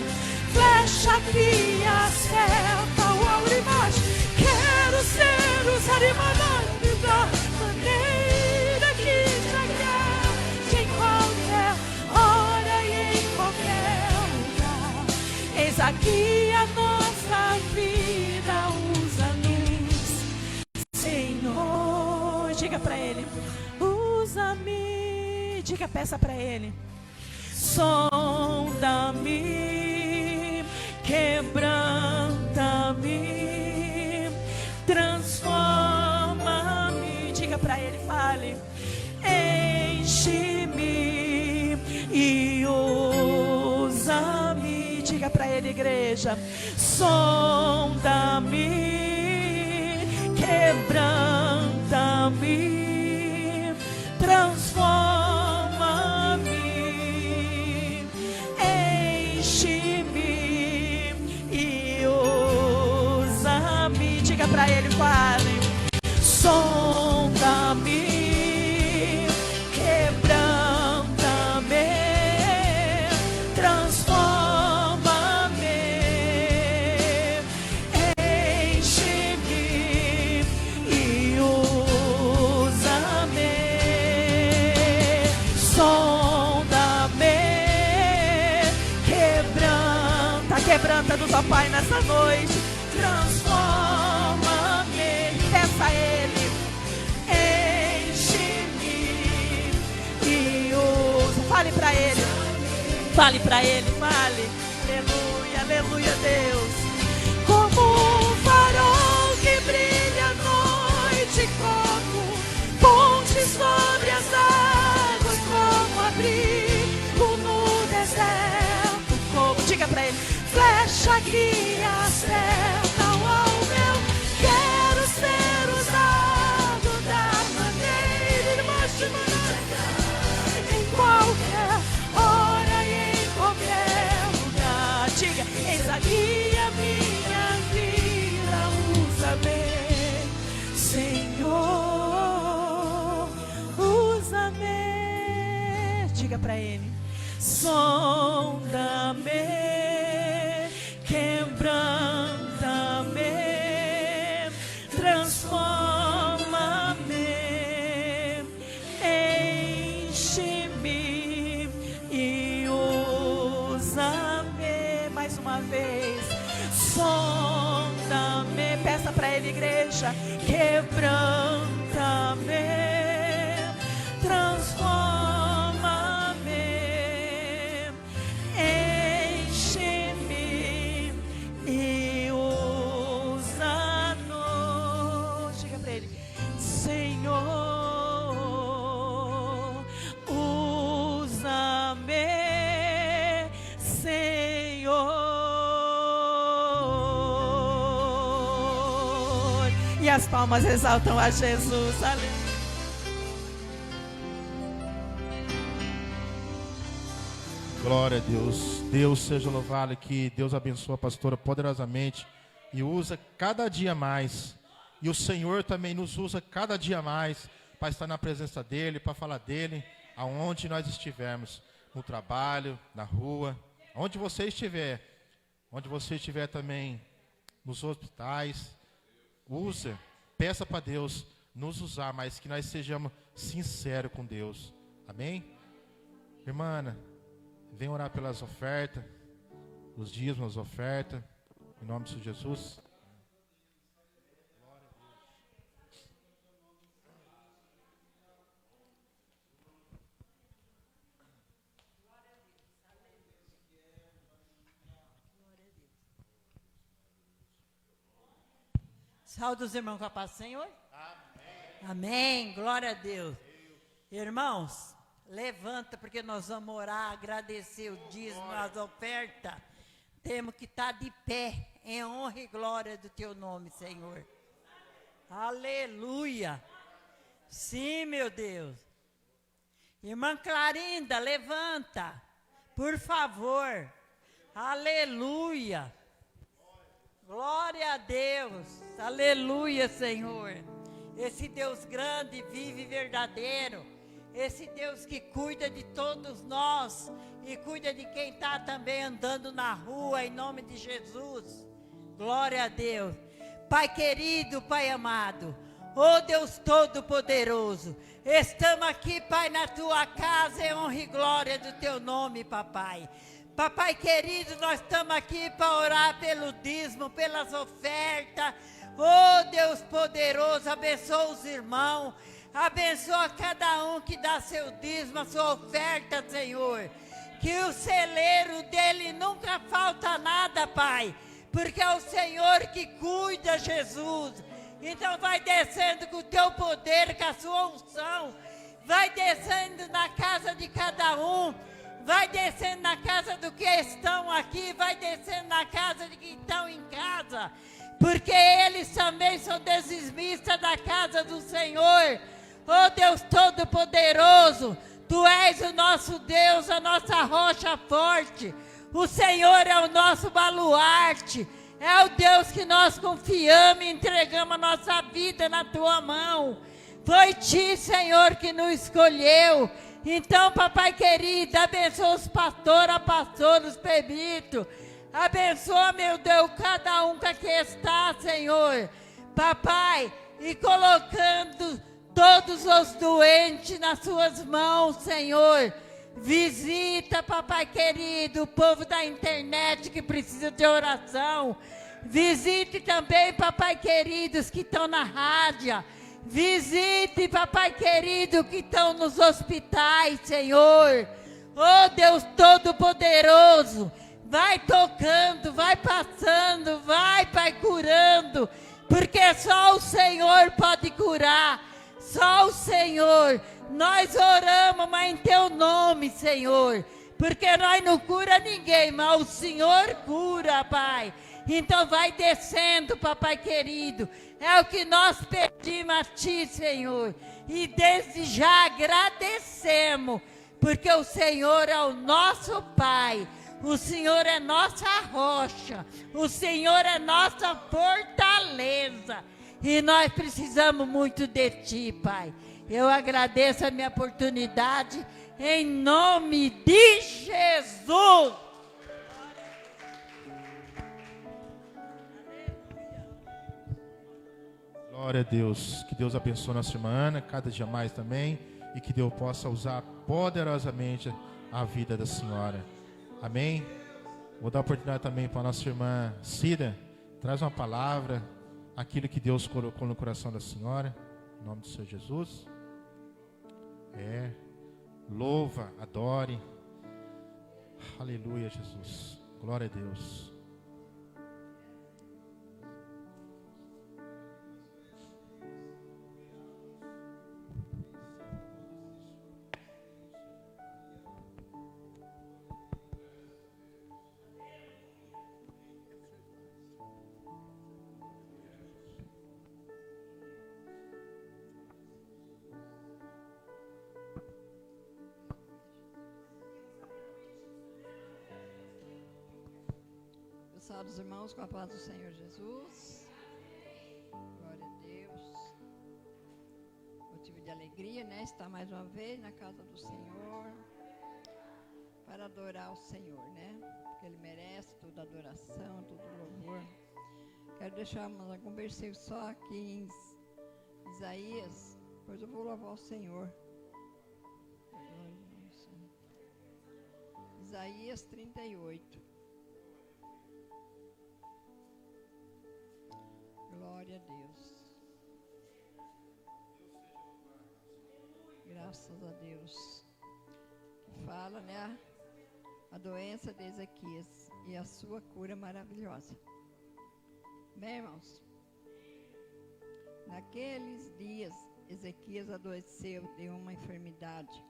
Speaker 4: flecha que acerta o alvo. Embaixo, quero ser usado e mandado da maneira que te agrade, em qualquer hora e em qualquer lugar. Eis aqui a nossa vida, usa-nos, Senhor. Diga para Ele: usa-me. Diga, peça para Ele. Sonda-me, quebranta-me, transforma-me. Diga para Ele, fale. Enche-me e usa-me. Diga para Ele, igreja. Sonda-me, quebranta-me, transforma-me, enche-me e usa-me. Diga para Ele, fale. Sonda-me, quebranta-me, transforma-me, enche-me e usa-me. Sonda-me, quebranta-nos, ó Pai, nessa noite. Transforma-me, peça a Ele. Enche-me e usa. Fale para Ele. Fale para Ele, fale. Aleluia, aleluia, Deus. Como um farol que brilha à noite, como ponte sobre as águas, como abrigo no deserto, como, diga para Ele, flecha que acerta o alvo. Eu quero ser usado da maneira em qualquer hora e em qualquer lugar. Diga: eis aqui a minha vida, usa-me, Senhor, usa-me. Diga para Ele: sonda-me, quebranta-me, transforma-me, enche-me e usa-me. Mais uma vez. Sonda-me. Peça para Ele, igreja. Quebranta-me, transforma-me, enche-me e usa-nos. Diga para Ele: Senhor, usa-me E as palmas exaltam a Jesus. Aleluia.
Speaker 1: Glória a Deus. Deus seja louvado, que Deus abençoe a pastora poderosamente e usa cada dia mais. E o Senhor também nos usa cada dia mais para estar na presença dEle, para falar dEle, aonde nós estivermos, no trabalho, na rua, onde você estiver também, nos hospitais. Usa, peça para Deus nos usar, mas que nós sejamos sinceros com Deus. Amém? Irmã, vem orar pelas ofertas, os dízimos, as ofertas, em nome de Jesus.
Speaker 5: Saúde os irmãos com a paz do Senhor. Amém. Amém. Glória a Deus. Irmãos, levanta, porque nós vamos orar, agradecer o dízimo, as ofertas. Temos que estar de pé, em honra e glória do teu nome, Senhor. Aleluia. Sim, meu Deus. Irmã Clarinda, levanta, por favor. Aleluia. Glória a Deus. Aleluia, Senhor. Esse Deus grande, vive e verdadeiro. Esse Deus que cuida de todos nós e cuida de quem está também andando na rua, em nome de Jesus. Glória a Deus. Pai querido, Pai amado, oh Deus Todo-Poderoso, estamos aqui, Pai, na tua casa, em honra e glória do teu nome, papai. Papai querido, nós estamos aqui para orar pelo dízimo, pelas ofertas. Oh Deus poderoso, abençoa os irmãos, abençoa cada um que dá seu dízimo, a sua oferta, Senhor. Que o celeiro dele nunca falta nada, Pai, porque é o Senhor que cuida, Jesus. Então vai descendo com o teu poder, com a sua unção, vai descendo na casa de cada um. Vai descendo na casa do que estão aqui, vai descendo na casa de que estão em casa, porque eles também são dizimistas da casa do Senhor. Oh Deus Todo-Poderoso, Tu és o nosso Deus, a nossa rocha forte, o Senhor é o nosso baluarte, é o Deus que nós confiamos e entregamos a nossa vida na Tua mão. Foi Ti, Senhor, que nos escolheu. Então, papai querido, abençoa os pastores, a pastora, os presbíteros. Abençoa, meu Deus, cada um que aqui está, Senhor. Papai, e colocando todos os doentes nas suas mãos, Senhor. Visita, papai querido, o povo da internet que precisa de oração. Visite também, papai querido, os que estão na rádio. Visite, papai querido, que estão nos hospitais, Senhor. Oh Deus Todo-Poderoso, vai tocando, vai passando, vai, Pai, curando, porque só o Senhor pode curar, só o Senhor. Nós oramos, mas em Teu nome, Senhor, porque nós não cura ninguém, mas o Senhor cura, Pai. Então vai descendo, papai querido, é o que nós pedimos a Ti, Senhor, e desde já agradecemos, porque o Senhor é o nosso Pai, o Senhor é nossa rocha, o Senhor é nossa fortaleza, e nós precisamos muito de Ti, Pai. Eu agradeço a minha oportunidade, em nome de Jesus.
Speaker 1: Glória a Deus, que Deus abençoe nossa irmã, cada dia mais também, e que Deus possa usar poderosamente a vida da senhora. Amém? Vou dar oportunidade também para a nossa irmã Cida, traz uma palavra, aquilo que Deus colocou no coração da senhora, em nome do Senhor Jesus. Louva, adore. Aleluia, Jesus. Glória a Deus.
Speaker 6: abençoados irmãos com a paz do Senhor Jesus. Glória a Deus. Motivo de alegria, né? Estar mais uma vez na casa do Senhor para adorar o Senhor, né? Porque Ele merece toda adoração, todo louvor. Quero deixar algum versículo só aqui em Isaías, depois eu vou louvar o Senhor. Isaías 38. Glória a Deus. Graças a Deus. Que fala, né? A doença de Ezequias e a sua cura maravilhosa. Bem, irmãos, naqueles dias Ezequias adoeceu de uma enfermidade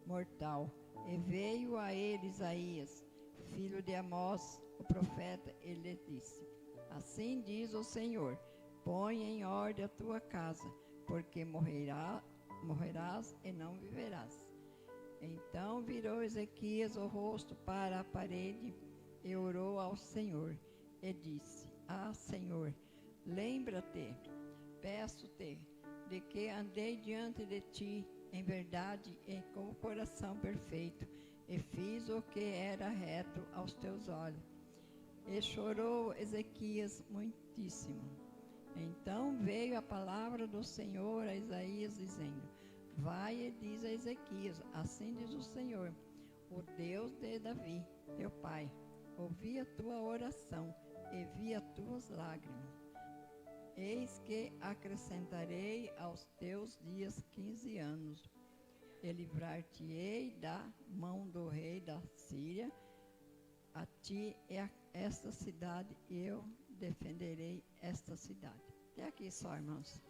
Speaker 6: mortal. E veio a ele Isaías, filho de Amós, o profeta, ele disse: assim diz o Senhor, põe em ordem a tua casa, porque morrerás e não viverás. Então virou Ezequias o rosto para a parede e orou ao Senhor, e disse: ah, Senhor, lembra-te, peço-te, de que andei diante de ti em verdade e com o coração perfeito, e fiz o que era reto aos teus olhos. E chorou Ezequias muitíssimo. Então veio a palavra do Senhor a Isaías, dizendo: vai e diz a Ezequias, assim diz o Senhor, o Deus de Davi, teu pai, ouvi a tua oração e vi as tuas lágrimas. Eis que acrescentarei aos teus dias 15 anos, e livrar-te-ei da mão do rei da Síria, a ti e a esta cidade, e eu defenderei esta cidade. Até aqui só, irmãos.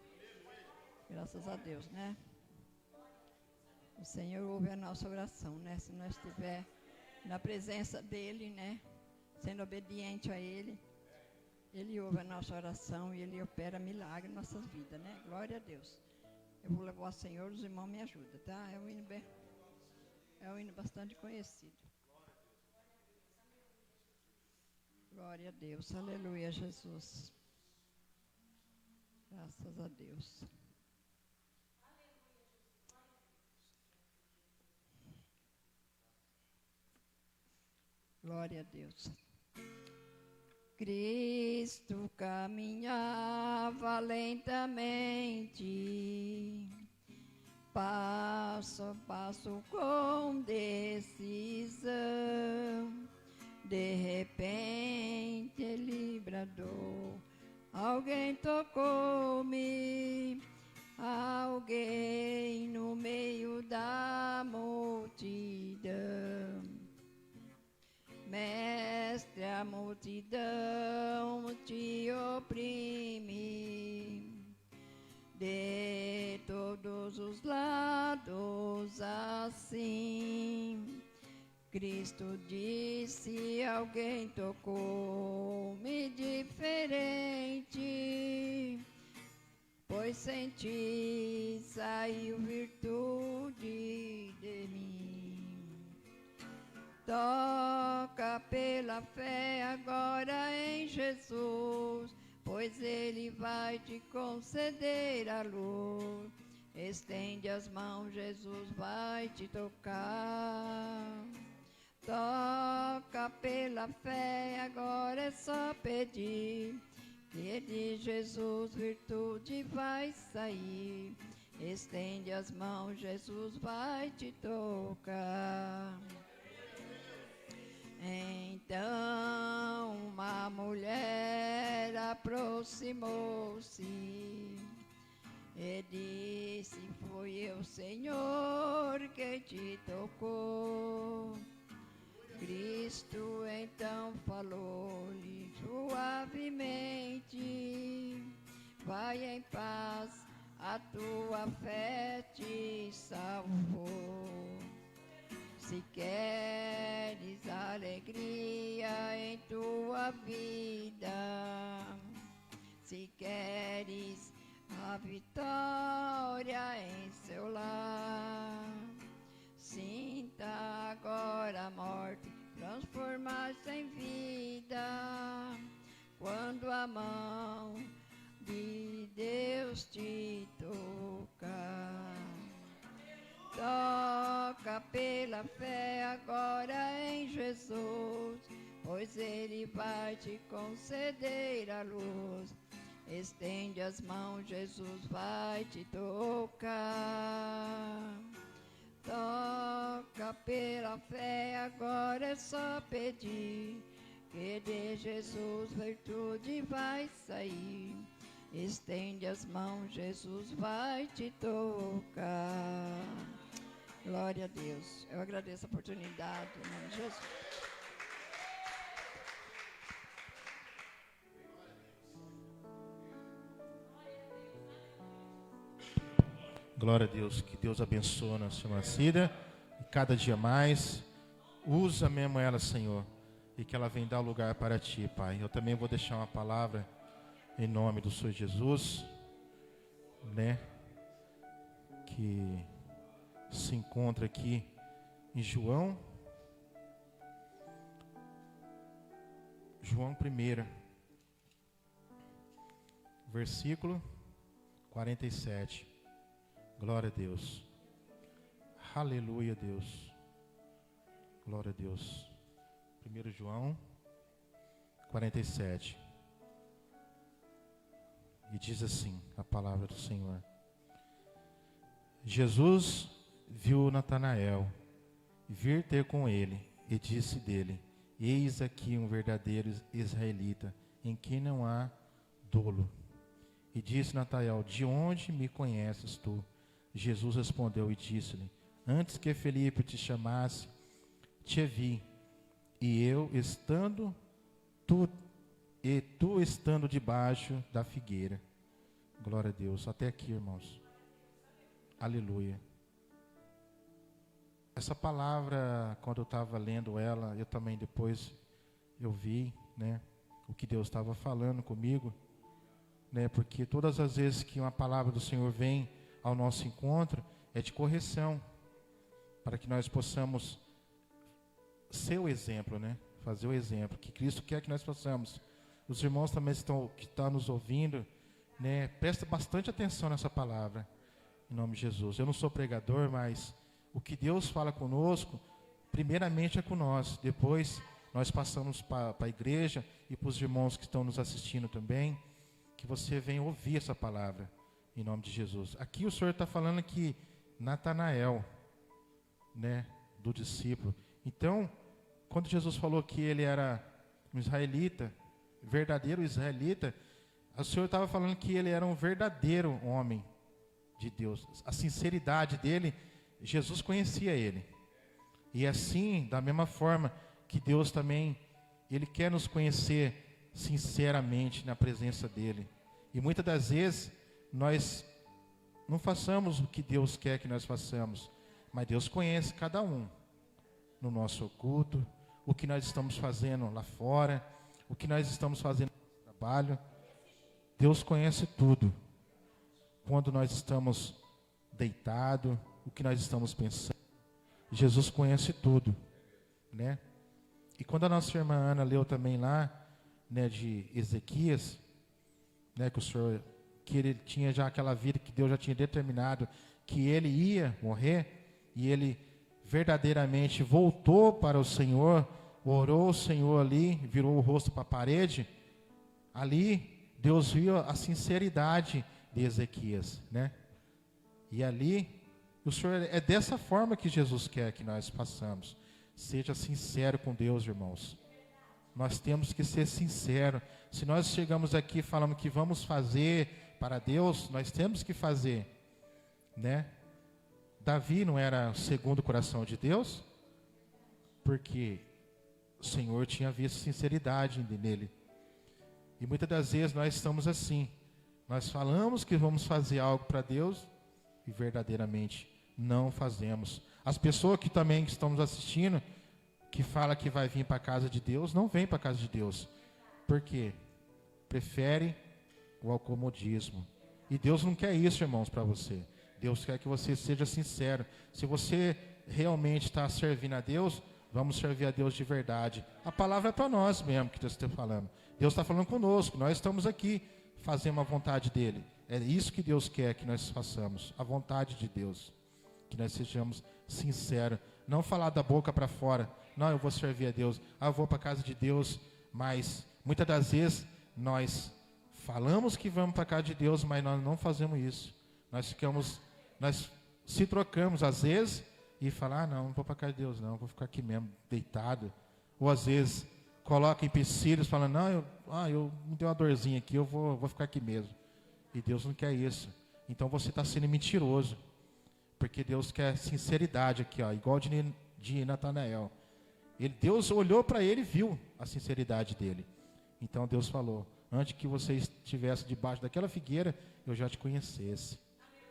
Speaker 6: Graças a Deus, né? O Senhor ouve a nossa oração, né? Se nós estiver na presença dEle, né? Sendo obediente a Ele, Ele ouve a nossa oração e Ele opera milagre em nossas vidas, né? Glória a Deus. Eu vou levar ao Senhor, os irmãos me ajudam, tá? É um hino bastante conhecido. Glória a Deus, aleluia, Jesus. Graças a Deus. Glória a Deus. Cristo caminhava lentamente, passo a passo com decisão. De repente ele bradou: alguém tocou-me, alguém no meio da multidão. Mestre, a multidão te oprime, de todos os lados assim. Cristo disse: alguém tocou-me diferente, pois senti saiu virtude de mim. Toca pela fé agora em Jesus, pois Ele vai te conceder a luz. Estende as mãos, Jesus vai te tocar. Toca pela fé, agora é só pedir, que de Jesus virtude vai sair. Estende as mãos, Jesus vai te tocar. Então uma mulher aproximou-se e disse: foi eu, Senhor, que te tocou. Cristo então falou-lhe suavemente: vai em paz, a tua fé te salvou. Se queres alegria em tua vida, se queres a vitória em seu lar, sinta agora a morte transformar-se em vida. pela fé agora em Jesus, pois Ele vai te conceder a luz. Estende as mãos, Jesus vai te tocar. Toca pela fé, agora é só pedir, que de Jesus virtude vai sair. Estende as mãos, Jesus vai te tocar. Glória a Deus. Eu agradeço a oportunidade, em nome de Jesus.
Speaker 1: Glória a Deus, que Deus abençoe a nossa irmã Cida, e cada dia mais, usa mesmo ela, Senhor, e que ela venha dar lugar para Ti, Pai. Eu também vou deixar uma palavra em nome do Senhor Jesus, né, que se encontra aqui em João 1, versículo 47. Glória a Deus. Aleluia, Deus. Glória a Deus. 1 João 47. E diz assim a palavra do Senhor. Jesus viu Natanael vir ter com ele e disse dele: eis aqui um verdadeiro israelita, em quem não há dolo. E disse Natanael: de onde me conheces tu? Jesus respondeu e disse-lhe: antes que Felipe te chamasse, te vi, e eu estando tu estando debaixo da figueira. Glória a Deus. Até aqui, irmãos. Aleluia. Essa palavra, quando eu estava lendo ela, eu também depois eu vi, né, o que Deus estava falando comigo, né, porque todas as vezes que uma palavra do Senhor vem ao nosso encontro, é de correção, para que nós possamos ser o exemplo, né? Fazer o exemplo que Cristo quer que nós façamos. Os irmãos também que estão nos ouvindo, né? Presta bastante atenção nessa palavra, em nome de Jesus. Eu não sou pregador, mas o que Deus fala conosco, primeiramente é com nós, depois nós passamos para a igreja e para os irmãos que estão nos assistindo também, que você venha ouvir essa palavra. Em nome de Jesus. Aqui o Senhor está falando que Natanael, né, do discípulo. Então, quando Jesus falou que ele era um israelita, verdadeiro israelita, o Senhor estava falando que ele era um verdadeiro homem de Deus. A sinceridade dele, Jesus conhecia ele. E assim, da mesma forma que Deus também, Ele quer nos conhecer sinceramente na presença dEle. E muitas das vezes, nós não façamos o que Deus quer que nós façamos, mas Deus conhece cada um no nosso culto, o que nós estamos fazendo lá fora, o que nós estamos fazendo no trabalho. Deus conhece tudo. Quando nós estamos deitados, o que nós estamos pensando, Jesus conhece tudo, né? E quando a nossa irmã Ana leu também lá, né, de Ezequias, né, que o Senhor, que ele tinha já aquela vida que Deus já tinha determinado que ele ia morrer, e ele verdadeiramente voltou para o Senhor, orou o Senhor ali, virou o rosto para a parede. Ali Deus viu a sinceridade de Ezequias, né? E ali o Senhor, é dessa forma que Jesus quer que nós façamos. Seja sincero com Deus, irmãos. Nós temos que ser sinceros. Se nós chegamos aqui e falamos que vamos fazer para Deus, nós temos que fazer, né? Davi não era segundo o coração de Deus, porque o Senhor tinha visto sinceridade nele. E muitas das vezes nós estamos assim. Nós falamos que vamos fazer algo para Deus e verdadeiramente não fazemos. As pessoas que também estão nos assistindo, que falam que vai vir para a casa de Deus, não vem para a casa de Deus. Por quê? Prefere o acomodismo. E Deus não quer isso, irmãos, para você. Deus quer que você seja sincero. Se você realmente está servindo a Deus, vamos servir a Deus de verdade. A palavra é para nós mesmo que Deus está falando. Deus está falando conosco. Nós estamos aqui fazendo a vontade dEle. É isso que Deus quer que nós façamos. A vontade de Deus. Que nós sejamos sinceros Não falar da boca para fora. Não, eu vou servir a Deus. Eu vou para a casa de Deus. Mas muitas das vezes nós falamos que vamos para a casa de Deus, mas nós não fazemos isso. Nós se trocamos às vezes e falar, não vou para a casa de Deus não, vou ficar aqui mesmo, deitado. Ou às vezes coloca empecilhos, falando, não, eu me deu uma dorzinha aqui, eu vou ficar aqui mesmo. E Deus não quer isso. Então você está sendo mentiroso. Porque Deus quer sinceridade aqui, ó, igual de Natanael. Deus olhou para ele e viu a sinceridade dele. Então Deus falou, antes que você estivesse debaixo daquela figueira, eu já te conhecesse.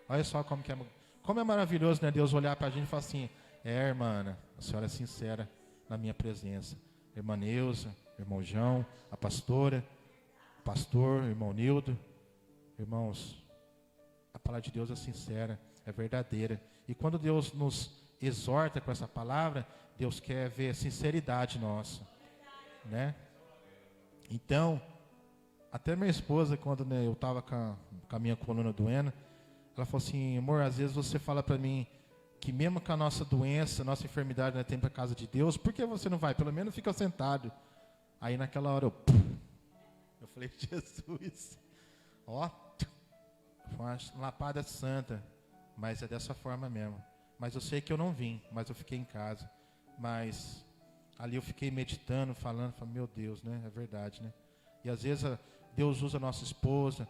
Speaker 1: Olha só como é maravilhoso, né? Deus olhar para a gente e falar assim, irmã, a senhora é sincera na minha presença. Irmã Neuza, irmão João, a pastora, o pastor, irmão Nildo. Irmãos, a palavra de Deus é sincera, é verdadeira. E quando Deus nos exorta com essa palavra, Deus quer ver a sinceridade nossa, né? Então, até minha esposa, quando eu estava com a minha coluna doendo, ela falou assim, amor, às vezes você fala para mim que mesmo com a nossa doença, nossa enfermidade, nós temos para a casa de Deus, por que você não vai? Pelo menos fica sentado. Aí naquela hora eu falei, Jesus, ó, foi uma lapada santa, mas é dessa forma mesmo. Mas eu sei que eu não vim, mas eu fiquei em casa. Mas ali eu fiquei meditando, falando, meu Deus, né? É verdade, né? E às vezes Deus usa a nossa esposa,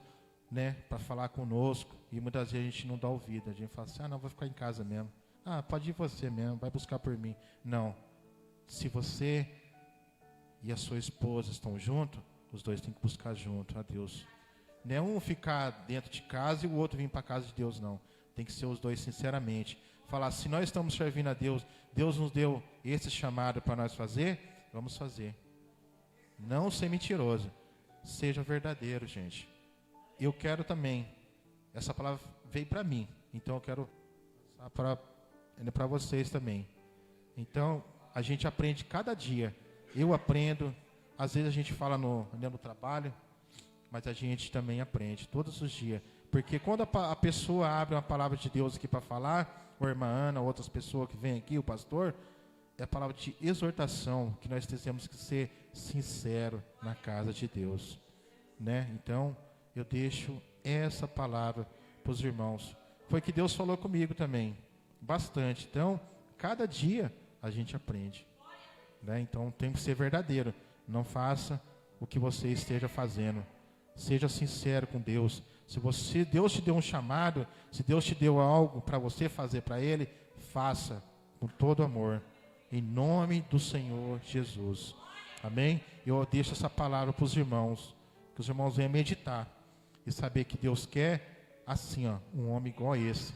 Speaker 1: né, para falar conosco, e muitas vezes a gente não dá ouvido. A gente fala assim, não, vou ficar em casa mesmo. Pode ir você mesmo, vai buscar por mim. Não. Se você e a sua esposa estão juntos, os dois têm que buscar junto a Deus. Não é um ficar dentro de casa e o outro vir para a casa de Deus, não. Tem que ser os dois sinceramente. Falar, se nós estamos servindo a Deus, Deus nos deu esse chamado para nós fazer, vamos fazer. Não ser mentiroso. Seja verdadeiro, gente. Eu quero também. Essa palavra veio para mim. Então eu quero para vocês também. Então, a gente aprende cada dia. Eu aprendo. Às vezes a gente fala no trabalho, mas a gente também aprende todos os dias. Porque quando a pessoa abre uma palavra de Deus aqui para falar, ou a irmã Ana, outras pessoas que vêm aqui, o pastor, é a palavra de exortação, que nós temos que ser sinceros na casa de Deus, né? Então, eu deixo essa palavra para os irmãos. Foi que Deus falou comigo também, bastante. Então, cada dia a gente aprende, né? Então, tem que ser verdadeiro. Não faça o que você esteja fazendo. Seja sincero com Deus. Se Deus te deu um chamado, se Deus te deu algo para você fazer para Ele, faça com todo amor. Em nome do Senhor Jesus. Amém? Eu deixo essa palavra para os irmãos. Que os irmãos venham meditar. E saber que Deus quer, assim, um homem igual a esse.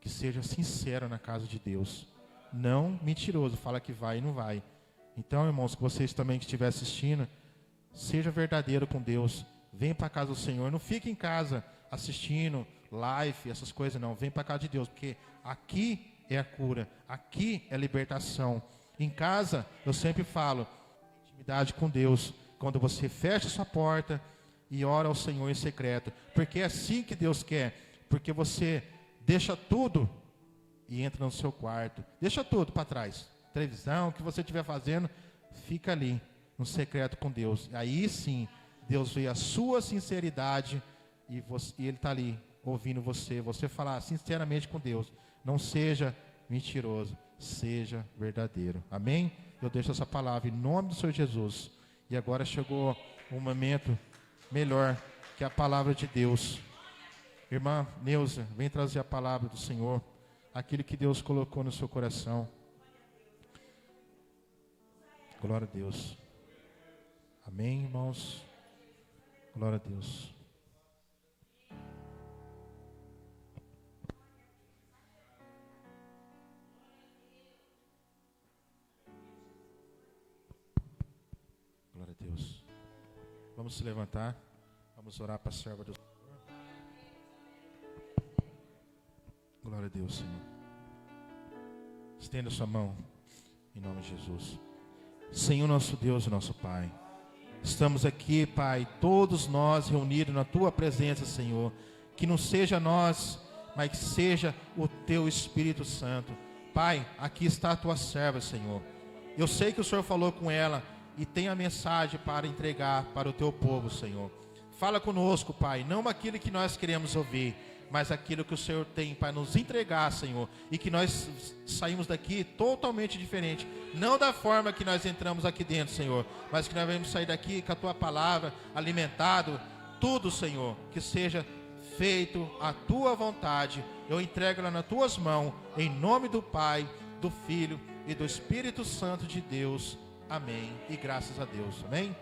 Speaker 1: Que seja sincero na casa de Deus. Não mentiroso, fala que vai e não vai. Então, irmãos, que vocês também que estiverem assistindo, seja verdadeiro com Deus. Vem para a casa do Senhor, não fique em casa assistindo live, essas coisas não. Vem para a casa de Deus, porque aqui é a cura, aqui é a libertação. Em casa, eu sempre falo, intimidade com Deus. Quando você fecha sua porta e ora ao Senhor em secreto. Porque é assim que Deus quer. Porque você deixa tudo e entra no seu quarto. Deixa tudo para trás. Televisão, o que você estiver fazendo, fica ali, no secreto com Deus. Aí sim, Deus vê a sua sinceridade e Ele está ali ouvindo você falar sinceramente com Deus. Não seja mentiroso, seja verdadeiro. Amém? Eu deixo essa palavra em nome do Senhor Jesus. E agora chegou um momento melhor, que é a palavra de Deus. Irmã Neuza, vem trazer a palavra do Senhor, aquilo que Deus colocou no seu coração. Glória a Deus. Amém, irmãos? Glória a Deus. Glória a Deus. Vamos se levantar. Vamos orar para a serva do Senhor. Glória a Deus, Senhor. Estenda sua mão em nome de Jesus. Senhor nosso Deus e nosso Pai. Estamos aqui, Pai, todos nós reunidos na Tua presença, Senhor. Que não seja nós, mas que seja o Teu Espírito Santo. Pai, aqui está a tua serva, Senhor. Eu sei que o Senhor falou com ela e tem a mensagem para entregar para o teu povo, Senhor. Fala conosco, Pai, não aquilo que nós queremos ouvir, mas aquilo que o Senhor tem para nos entregar, Senhor. E que nós saímos daqui totalmente diferente. Não da forma que nós entramos aqui dentro, Senhor, mas que nós vamos sair daqui com a tua palavra, alimentado. Tudo, Senhor, que seja feito a tua vontade. Eu entrego ela nas tuas mãos, em nome do Pai, do Filho e do Espírito Santo de Deus. Amém. E graças a Deus. Amém.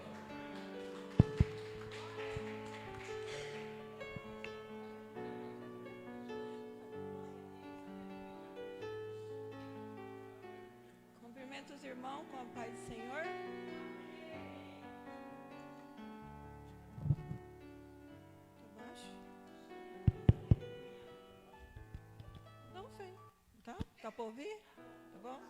Speaker 4: Cumprimento os irmãos com a paz do Senhor. Tá baixo? Não sei. Tá? Tá para ouvir? Tá bom?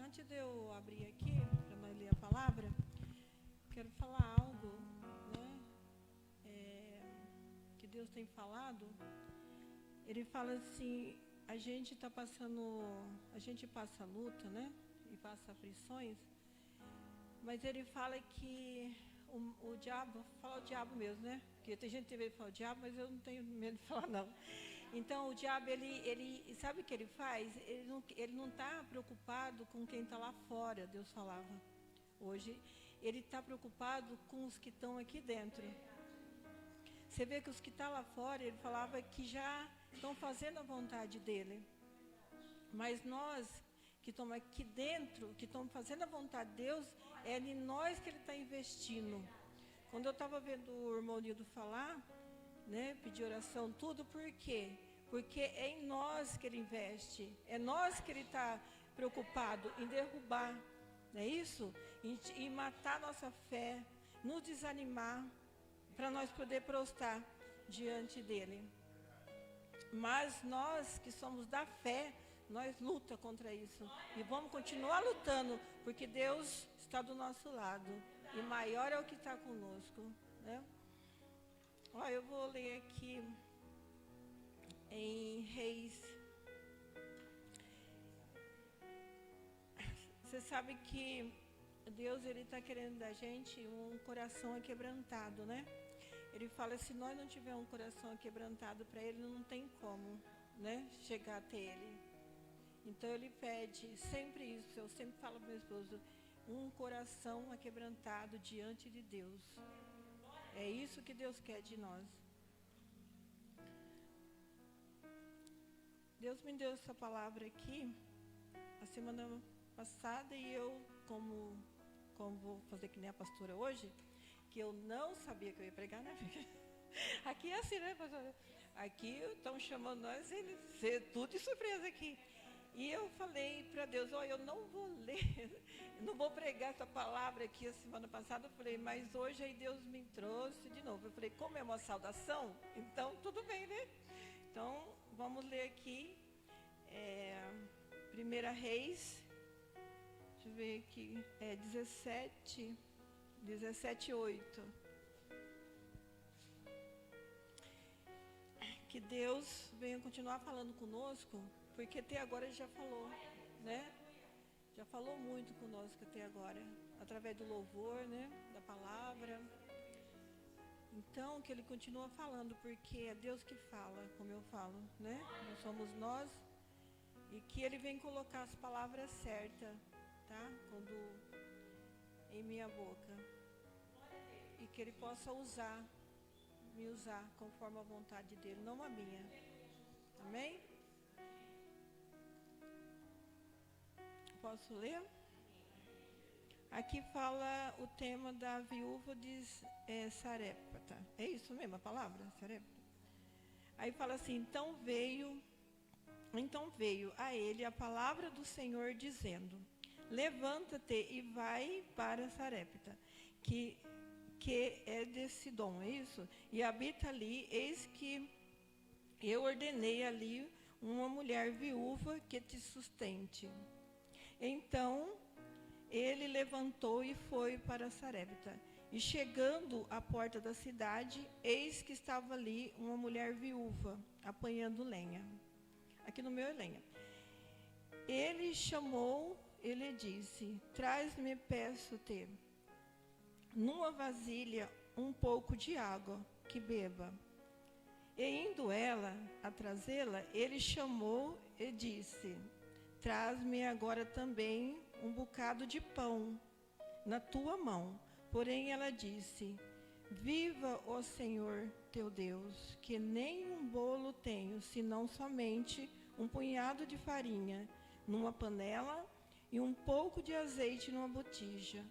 Speaker 4: Antes de eu abrir aqui, para nós ler a palavra, quero falar algo, né? Que Deus tem falado. Ele fala assim, a gente passa luta, né? E passa aflições, mas ele fala que o diabo, fala o diabo mesmo, né? Porque tem gente que tem medo de falar o diabo, mas eu não tenho medo de falar não. Então o diabo, ele sabe o que ele faz? Ele não está preocupado com quem está lá fora, Deus falava hoje. Ele está preocupado com os que estão aqui dentro. Você vê que os que estão lá fora, ele falava que já estão fazendo a vontade dele. Mas nós que estamos aqui dentro, que estamos fazendo a vontade de Deus, é em nós que ele está investindo. Quando eu estava vendo o irmão Nildo falar, né, pedir oração, tudo, por quê? Porque é em nós que ele investe, é nós que ele está preocupado em derrubar, não é isso? Em matar nossa fé, nos desanimar, para nós poder prostrar diante dele. Mas nós que somos da fé, nós luta contra isso. E vamos continuar lutando, porque Deus está do nosso lado. E maior é o que está conosco, né? Ó, eu vou ler aqui em Reis. Você sabe que Deus, ele está querendo da gente um coração aquebrantado, né? Ele fala, se nós não tivermos um coração aquebrantado para ele, não tem como, né, chegar até ele. Então ele pede sempre isso, eu sempre falo para meu esposo, um coração aquebrantado diante de Deus. É isso que Deus quer de nós. Deus me deu essa palavra aqui a semana passada e eu, como vou fazer que nem a pastora hoje, que eu não sabia que eu ia pregar, né? Aqui é assim, né, pastora? Aqui estão chamando nós, tudo de surpresa aqui. E eu falei para Deus, eu não vou ler, não vou pregar essa palavra aqui a semana passada. Eu falei, mas hoje aí Deus me trouxe de novo. Eu falei, como é uma saudação, então tudo bem, né? Então, vamos ler aqui, 1 Reis, deixa eu ver aqui, 17:8. Que Deus venha continuar falando conosco, porque até agora ele já falou, né? Já falou muito conosco até agora, através do louvor, né? Da palavra. Então, que ele continua falando, porque é Deus que fala, como eu falo, né? Não somos nós. E que ele vem colocar as palavras certas, tá? Em minha boca. E que ele possa me usar conforme a vontade dele, não a minha. Amém? Posso ler? Aqui fala o tema da viúva de Sarepta. É isso mesmo a palavra? Sarepta? Aí fala assim, então veio a ele a palavra do Senhor dizendo, levanta-te e vai para Sarepta, que é de Sidom, é isso? E habita ali, eis que eu ordenei ali uma mulher viúva que te sustente. Então ele levantou e foi para Sarepta.
Speaker 7: E chegando à porta da cidade, eis que estava ali uma mulher viúva, apanhando lenha. Aqui no meu é lenha. Ele chamou, ele disse: traz-me, peço-te, numa vasilha um pouco de água, que beba. E indo ela a trazê-la, ele chamou e disse: traz-me agora também um bocado de pão na tua mão. Porém ela disse: viva, ó Senhor teu Deus, que nem um bolo tenho, senão somente um punhado de farinha numa panela e um pouco de azeite numa botija.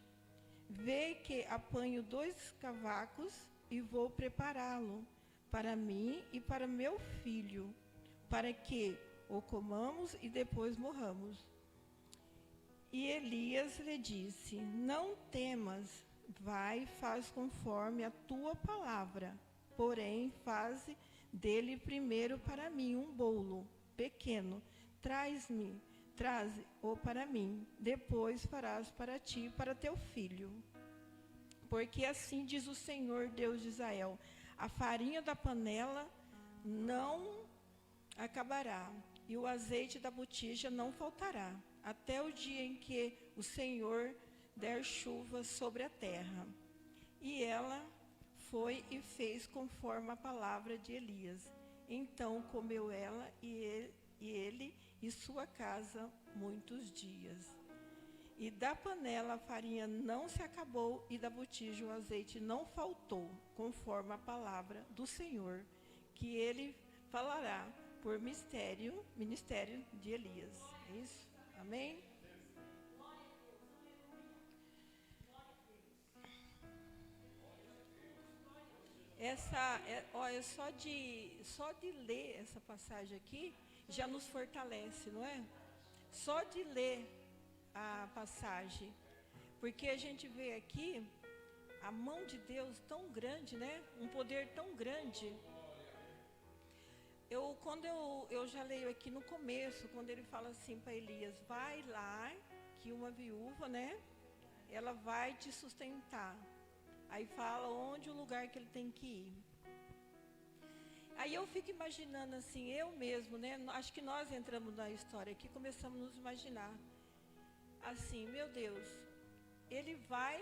Speaker 7: Vê que apanho 2 cavacos e vou prepará-lo para mim e para meu filho, para que o comamos e depois morramos. E Elias lhe disse: não temas, vai, faz conforme a tua palavra, porém faze dele primeiro para mim um bolo pequeno, traze-o para mim, depois farás para ti e para teu filho. Porque assim diz o Senhor Deus de Israel: a farinha da panela não acabará, e o azeite da botija não faltará, até o dia em que o Senhor der chuva sobre a terra. E ela foi e fez conforme a palavra de Elias. Então comeu ela e ele e sua casa muitos dias. E da panela a farinha não se acabou, e da botija o azeite não faltou, conforme a palavra do Senhor, que ele falará por ministério de Elias. É isso? Amém? Olha, só de ler essa passagem aqui já nos fortalece, não é? Só de ler a passagem, porque a gente vê aqui a mão de Deus tão grande, né? Um poder tão grande. Quando eu já leio aqui no começo, quando ele fala assim para Elias: vai lá, que uma viúva, né? Ela vai te sustentar. Aí fala onde o lugar que ele tem que ir. Aí eu fico imaginando assim, eu mesmo, né? Acho que nós entramos na história aqui, começamos a nos imaginar. Assim, meu Deus, ele vai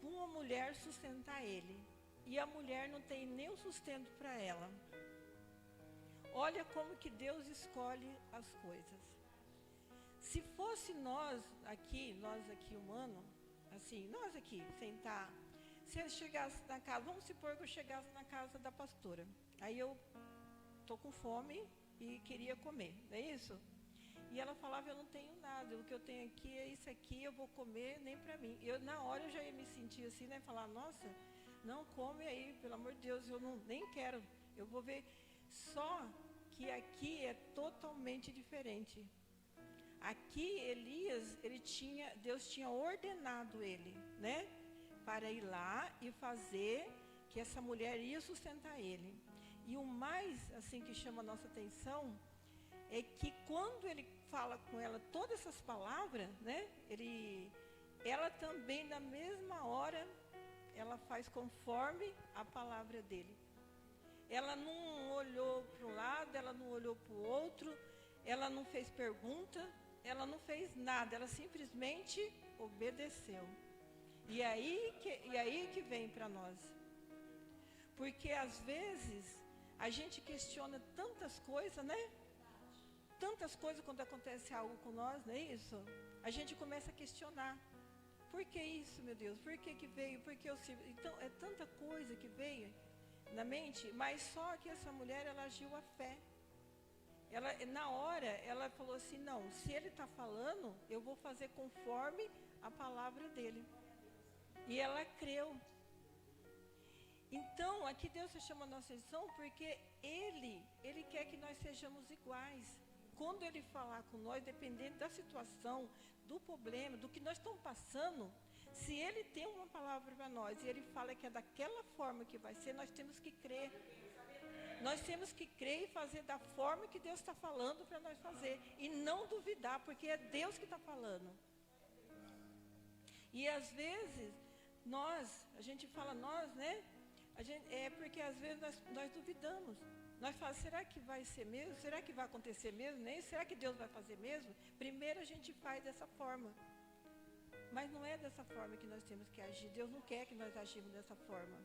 Speaker 7: com uma mulher sustentar ele. E a mulher não tem nem o sustento para ela. Olha como que Deus escolhe as coisas. Se fosse nós aqui humanos, assim, nós aqui, sentar... Se eu chegasse na casa, vamos supor que eu chegasse na casa da pastora. Aí eu estou com fome e queria comer, não é isso? E ela falava: eu não tenho nada, o que eu tenho aqui é isso aqui, eu vou comer, nem para mim. Na hora eu já ia me sentir assim, né? Falar: nossa, não, come aí, pelo amor de Deus, eu nem quero. Eu vou ver. Só que aqui é totalmente diferente. Aqui Elias, Deus tinha ordenado ele, né? Para ir lá e fazer que essa mulher ia sustentar ele. E o mais assim que chama a nossa atenção é que quando ele fala com ela todas essas palavras, né? Ela também na mesma hora ela faz conforme a palavra dele. Ela não olhou para um lado, ela não olhou para o outro, ela não fez pergunta, ela não fez nada, ela simplesmente obedeceu. E aí que vem para nós. Porque às vezes a gente questiona tantas coisas, né? Tantas coisas quando acontece algo com nós, não é isso? A gente começa a questionar. Por que isso, meu Deus? Por que veio? Por que eu sirvo? Então, é tanta coisa que veio na mente, mas só que essa mulher, ela agiu à fé. Na hora, ela falou assim: não, se ele está falando, eu vou fazer conforme a palavra dele. E ela creu. Então, aqui Deus chama a nossa atenção porque Ele quer que nós sejamos iguais. Quando Ele falar com nós, dependendo da situação, do problema, do que nós estamos passando, se Ele tem uma palavra para nós e Ele fala que é daquela forma que vai ser, nós temos que crer. Nós temos que crer e fazer da forma que Deus está falando para nós fazer. E não duvidar, porque é Deus que está falando. E às vezes... a gente fala nós, né? É porque às vezes nós duvidamos. Nós falamos, será que vai ser mesmo? Será que vai acontecer mesmo? Nem será que Deus vai fazer mesmo? Primeiro a gente faz dessa forma. Mas não é dessa forma que nós temos que agir. Deus não quer que nós agimos dessa forma.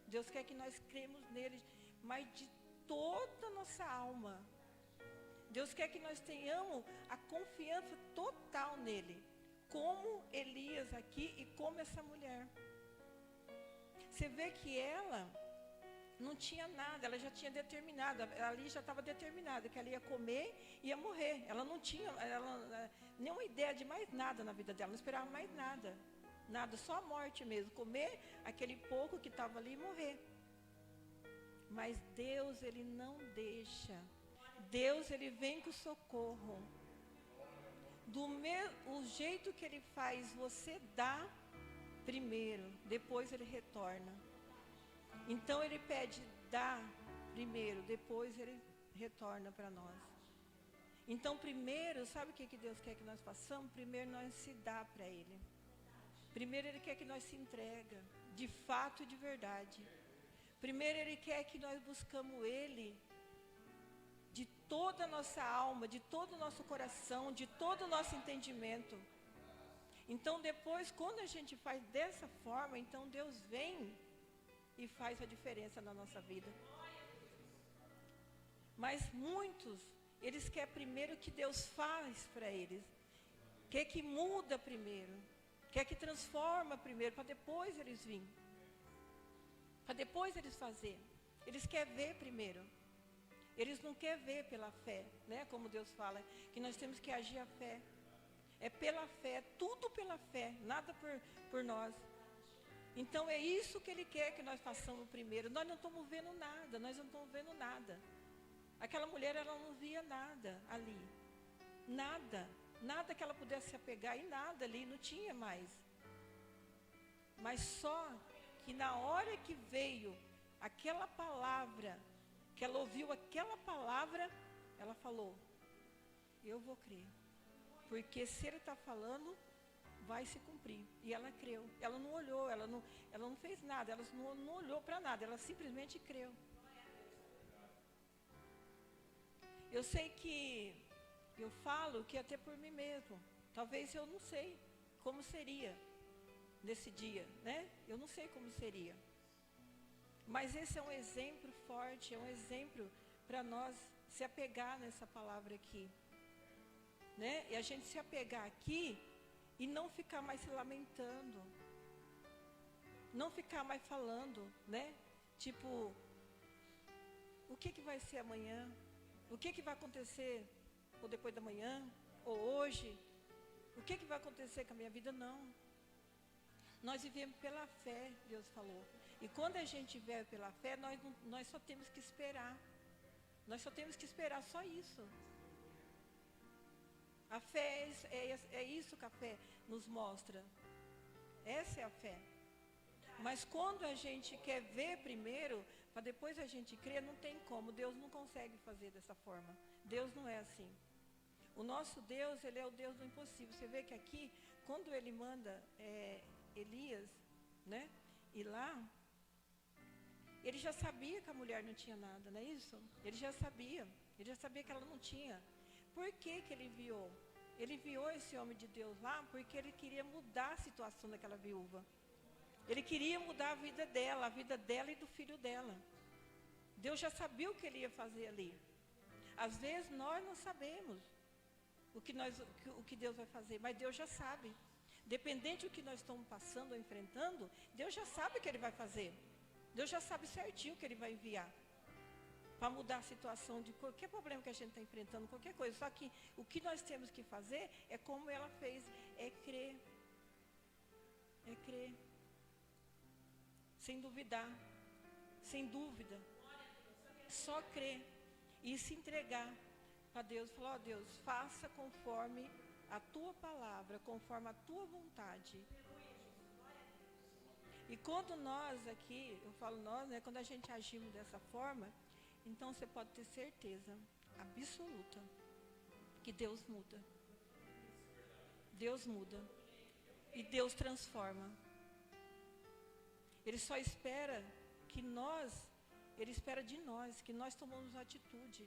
Speaker 7: Deus quer que nós cremos nele, mas de toda a nossa alma. Deus quer que nós tenhamos a confiança total nele. Como Elias aqui e como essa mulher. Você vê que ela não tinha nada, ela já tinha determinado, ali já estava determinada que ela ia comer e ia morrer. Ela não tinha nenhuma ideia de mais nada na vida dela, não esperava mais nada. Nada, só a morte mesmo, comer aquele pouco que estava ali e morrer. Mas Deus, Ele não deixa. Deus, Ele vem com socorro. O jeito que Ele faz, você dá primeiro, depois Ele retorna. Então Ele pede, dá primeiro, depois Ele retorna para nós. Então primeiro, sabe o que Deus quer que nós façamos? Primeiro nós se dá para Ele. Primeiro Ele quer que nós se entrega, de fato e de verdade. Primeiro Ele quer que nós buscamos Ele, de toda a nossa alma, de todo o nosso coração, de todo o nosso entendimento. Então depois, quando a gente faz dessa forma, então Deus vem e faz a diferença na nossa vida. Mas muitos, eles querem primeiro que Deus faz para eles. Quer que muda primeiro. Quer que transforma primeiro, para depois eles virem. Para depois eles fazerem. Eles querem ver primeiro. Eles não querem ver pela fé, né? Como Deus fala, que nós temos que agir a fé. É pela fé, tudo pela fé, nada por nós. Então é isso que Ele quer que nós façamos primeiro. Nós não estamos vendo nada, nós não estamos vendo nada. Aquela mulher, ela não via nada ali. Nada, nada que ela pudesse se apegar e nada ali, não tinha mais. Mas só que na hora que veio aquela palavra, que ela ouviu aquela palavra, ela falou, eu vou crer. Porque se Ele está falando, vai se cumprir. E ela creu. Ela não olhou, ela não fez nada, ela não olhou para nada, ela simplesmente creu. Eu sei que eu falo que até por mim mesmo. Talvez eu não sei como seria nesse dia, né? Eu não sei como seria. Mas esse é um exemplo forte, é um exemplo para nós se apegar nessa palavra aqui. Né? E a gente se apegar aqui e não ficar mais se lamentando. Não ficar mais falando, né? Tipo, o que vai ser amanhã? O que vai acontecer ou depois da manhã? Ou hoje? O que vai acontecer com a minha vida? Não. Nós vivemos pela fé, Deus falou. E quando a gente vive pela fé, nós só temos que esperar. Nós só temos que esperar, só isso. A fé é isso que a fé nos mostra. Essa é a fé. Mas quando a gente quer ver primeiro, para depois a gente crer, não tem como. Deus não consegue fazer dessa forma. Deus não é assim. O nosso Deus, Ele é o Deus do impossível. Você vê que aqui, quando Ele manda Elias, né, ir lá, Ele já sabia que a mulher não tinha nada, não é isso? Ele já sabia que ela não tinha. Por que Ele enviou? Ele enviou esse homem de Deus lá porque Ele queria mudar a situação daquela viúva. Ele queria mudar a vida dela e do filho dela. Deus já sabia o que Ele ia fazer ali. Às vezes nós não sabemos o que Deus vai fazer, mas Deus já sabe. Dependente do que nós estamos passando ou enfrentando, Deus já sabe o que Ele vai fazer. Deus já sabe certinho o que Ele vai enviar. Para mudar a situação de qualquer problema que a gente está enfrentando, qualquer coisa. Só que o que nós temos que fazer é como ela fez, é crer. É crer. Sem duvidar. Sem dúvida. Só crer. E se entregar para Deus. Falar, ó Deus, faça conforme a Tua palavra, conforme a Tua vontade. E quando nós aqui, eu falo nós, né, quando a gente agimos dessa forma, então você pode ter certeza absoluta que Deus muda. Deus muda. E Deus transforma. Ele só espera que Ele espera de nós, que nós tomamos atitude.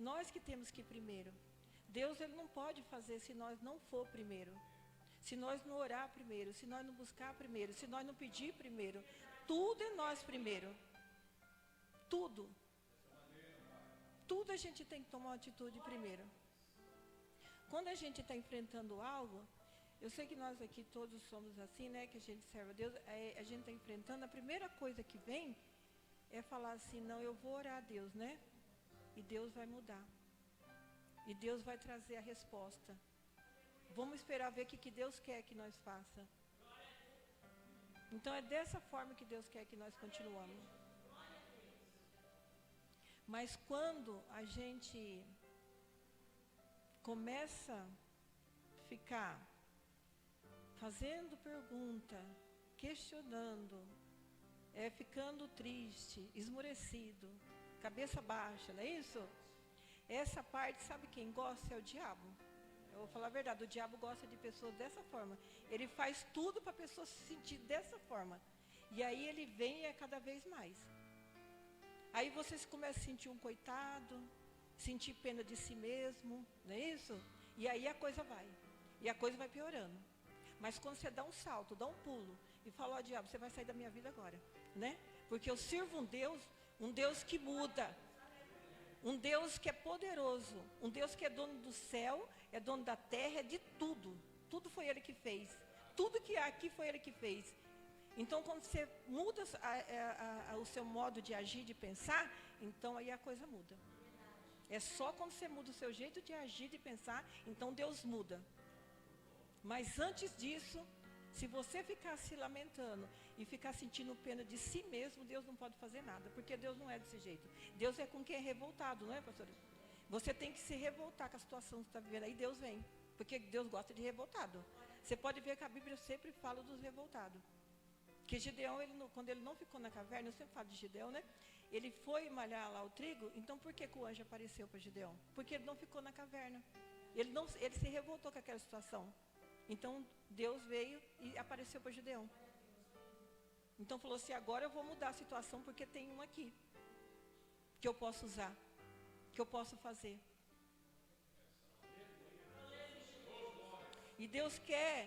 Speaker 7: Nós que temos que ir primeiro. Deus, Ele não pode fazer se nós não for primeiro. Se nós não orar primeiro, se nós não buscar primeiro, se nós não pedir primeiro. Tudo é nós primeiro. Tudo. Tudo a gente tem que tomar uma atitude primeiro. Quando a gente está enfrentando algo, eu sei que nós aqui todos somos assim, né? Que a gente serve a Deus, a gente está enfrentando, a primeira coisa que vem é falar assim, não, eu vou orar a Deus, né? E Deus vai mudar. E Deus vai trazer a resposta. Vamos esperar ver o que Deus quer que nós faça. Então é dessa forma que Deus quer que nós continuamos. Mas quando a gente começa a ficar fazendo pergunta, questionando, ficando triste, esmorecido, cabeça baixa, não é isso? Essa parte, sabe quem gosta? É o diabo. Eu vou falar a verdade, o diabo gosta de pessoas dessa forma. Ele faz tudo para a pessoa se sentir dessa forma. E aí ele vem e é cada vez mais. Aí você começa a sentir um coitado, sentir pena de si mesmo, não é isso? E aí a coisa vai. E a coisa vai piorando. Mas quando você dá um salto, dá um pulo e fala, ó diabo, você vai sair da minha vida agora, né? Porque eu sirvo um Deus que muda. Um Deus que é poderoso, um Deus que é dono do céu, é dono da terra, é de tudo. Tudo foi Ele que fez. Tudo que há aqui foi Ele que fez. Então, quando você muda o seu modo de agir, de pensar, então aí a coisa muda. É só quando você muda o seu jeito de agir, de pensar, então Deus muda. Mas antes disso, se você ficar se lamentando e ficar sentindo pena de si mesmo, Deus não pode fazer nada, porque Deus não é desse jeito. Deus é com quem é revoltado, não é, pastor? Você tem que se revoltar com a situação que você está vivendo, aí Deus vem, porque Deus gosta de revoltado. Você pode ver que a Bíblia sempre fala dos revoltados. Que Gideão, quando ele não ficou na caverna, eu sempre falo de Gideão, né? Ele foi malhar lá o trigo, então por que o anjo apareceu para Gideão? Porque ele não ficou na caverna. Ele se revoltou com aquela situação. Então Deus veio e apareceu para Gideão. Então falou assim, agora eu vou mudar a situação porque tem um aqui que eu posso usar, que eu posso fazer. E Deus quer,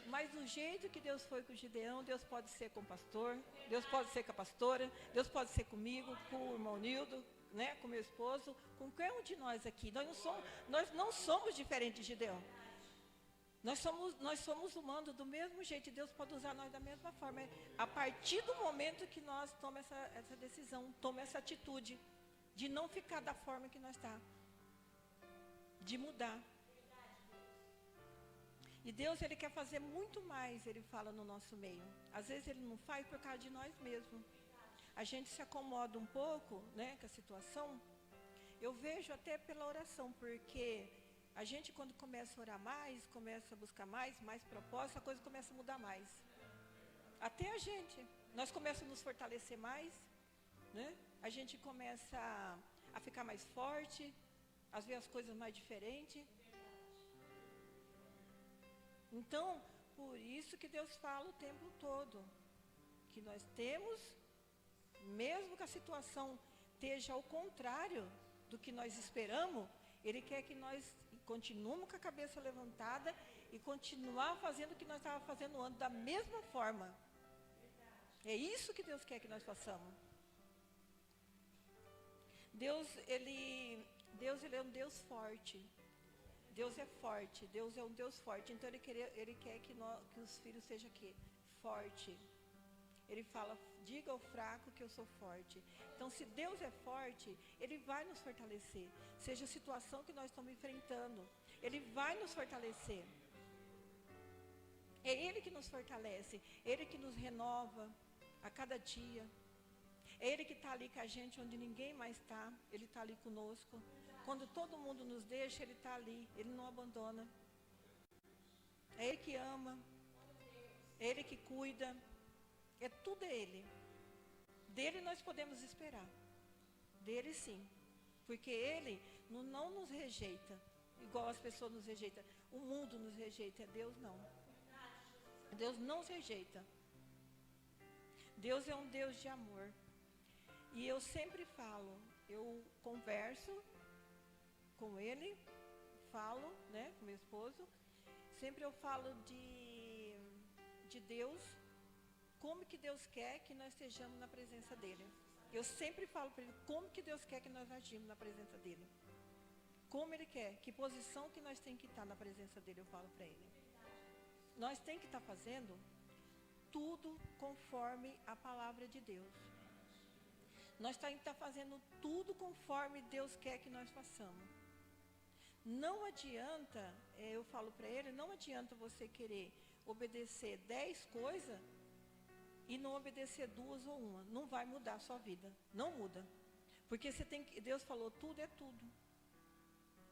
Speaker 7: mas do jeito que Deus foi com o Gideão, Deus pode ser com o pastor, Deus pode ser com a pastora, Deus pode ser comigo, com o irmão Nildo, né, com meu esposo, com qualquer um de nós aqui. Nós não somos diferentes de Gideão. Nós somos humanos do mesmo jeito, e Deus pode usar nós da mesma forma. A partir do momento que nós tomamos essa decisão, tomamos essa atitude de não ficar da forma que nós estamos, de mudar. E Deus, Ele quer fazer muito mais, Ele fala no nosso meio. Às vezes Ele não faz por causa de nós mesmos. A gente se acomoda um pouco, né, com a situação. Eu vejo até pela oração, porque a gente, quando começa a orar mais, começa a buscar mais propósito, a coisa começa a mudar mais. Até a gente. Nós começamos a nos fortalecer mais, né? A gente começa a ficar mais forte, a ver as coisas mais diferentes. Então, por isso que Deus fala o tempo todo, que nós temos, mesmo que a situação esteja ao contrário do que nós esperamos, Ele quer que nós continuemos com a cabeça levantada e continuar fazendo o que nós estávamos fazendo antes, da mesma forma. É isso que Deus quer que nós façamos. Deus, Ele é um Deus forte. Deus é forte, Deus é um Deus forte. Então Ele quer que os filhos sejam aqui, forte. Ele fala, diga ao fraco que eu sou forte. Então, se Deus é forte, Ele vai nos fortalecer. Seja a situação que nós estamos enfrentando, Ele vai nos fortalecer. É Ele que nos fortalece, Ele que nos renova a cada dia. É Ele que está ali com a gente onde ninguém mais está, Ele está ali conosco. Quando todo mundo nos deixa, Ele está ali, Ele não abandona. É Ele que ama, é Ele que cuida, é tudo Ele. Dele nós podemos esperar, dele sim, porque Ele não nos rejeita, igual as pessoas nos rejeitam, o mundo nos rejeita, é Deus não. Deus não nos rejeita. Deus é um Deus de amor. E eu sempre falo, eu converso com ele, falo, né, com meu esposo. Sempre eu falo de Deus, como que Deus quer que nós estejamos na presença dele. Eu sempre falo para ele como que Deus quer que nós agimos na presença dele. Como ele quer, que posição que nós temos que estar na presença dele, eu falo para ele. Nós temos que estar fazendo tudo conforme a palavra de Deus. Nós temos que estar fazendo tudo conforme Deus quer que nós façamos. Não adianta, eu falo para ele, não adianta você querer obedecer 10 coisas e não obedecer 2 ou 1. Não vai mudar a sua vida. Não muda. Porque você tem que, Deus falou tudo é tudo.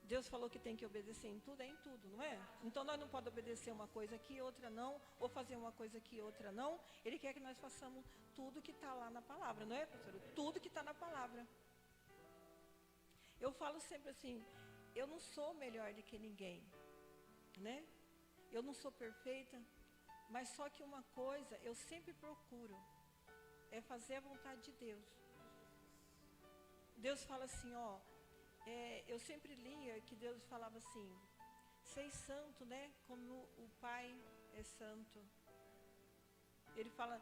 Speaker 7: Deus falou que tem que obedecer em tudo, é em tudo, não é? Então nós não podemos obedecer uma coisa aqui, outra não, ou fazer uma coisa aqui, outra não. Ele quer que nós façamos tudo que está lá na palavra, não é, pastora? Tudo que está na palavra. Eu falo sempre assim, eu não sou melhor do que ninguém, né? Eu não sou perfeita, mas só que uma coisa eu sempre procuro, é fazer a vontade de Deus. Deus fala assim, ó, eu sempre lia que Deus falava assim, seis santo, né? Como o Pai é santo. Ele fala,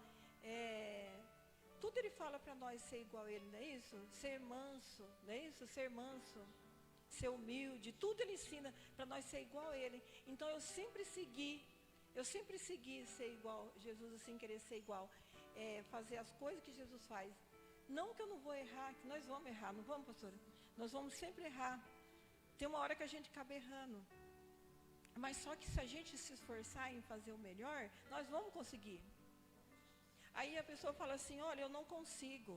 Speaker 7: tudo ele fala para nós ser igual a ele, não é isso? Ser manso, não é isso? Ser manso, ser humilde, tudo ele ensina para nós ser igual a ele. Então eu sempre segui ser igual, Jesus assim, querer ser igual, fazer as coisas que Jesus faz. Não que eu não vou errar, que nós vamos errar, não vamos, pastora? Nós vamos sempre errar. Tem uma hora que a gente acaba errando. Mas só que se a gente se esforçar em fazer o melhor, nós vamos conseguir. Aí a pessoa fala assim, olha, eu não consigo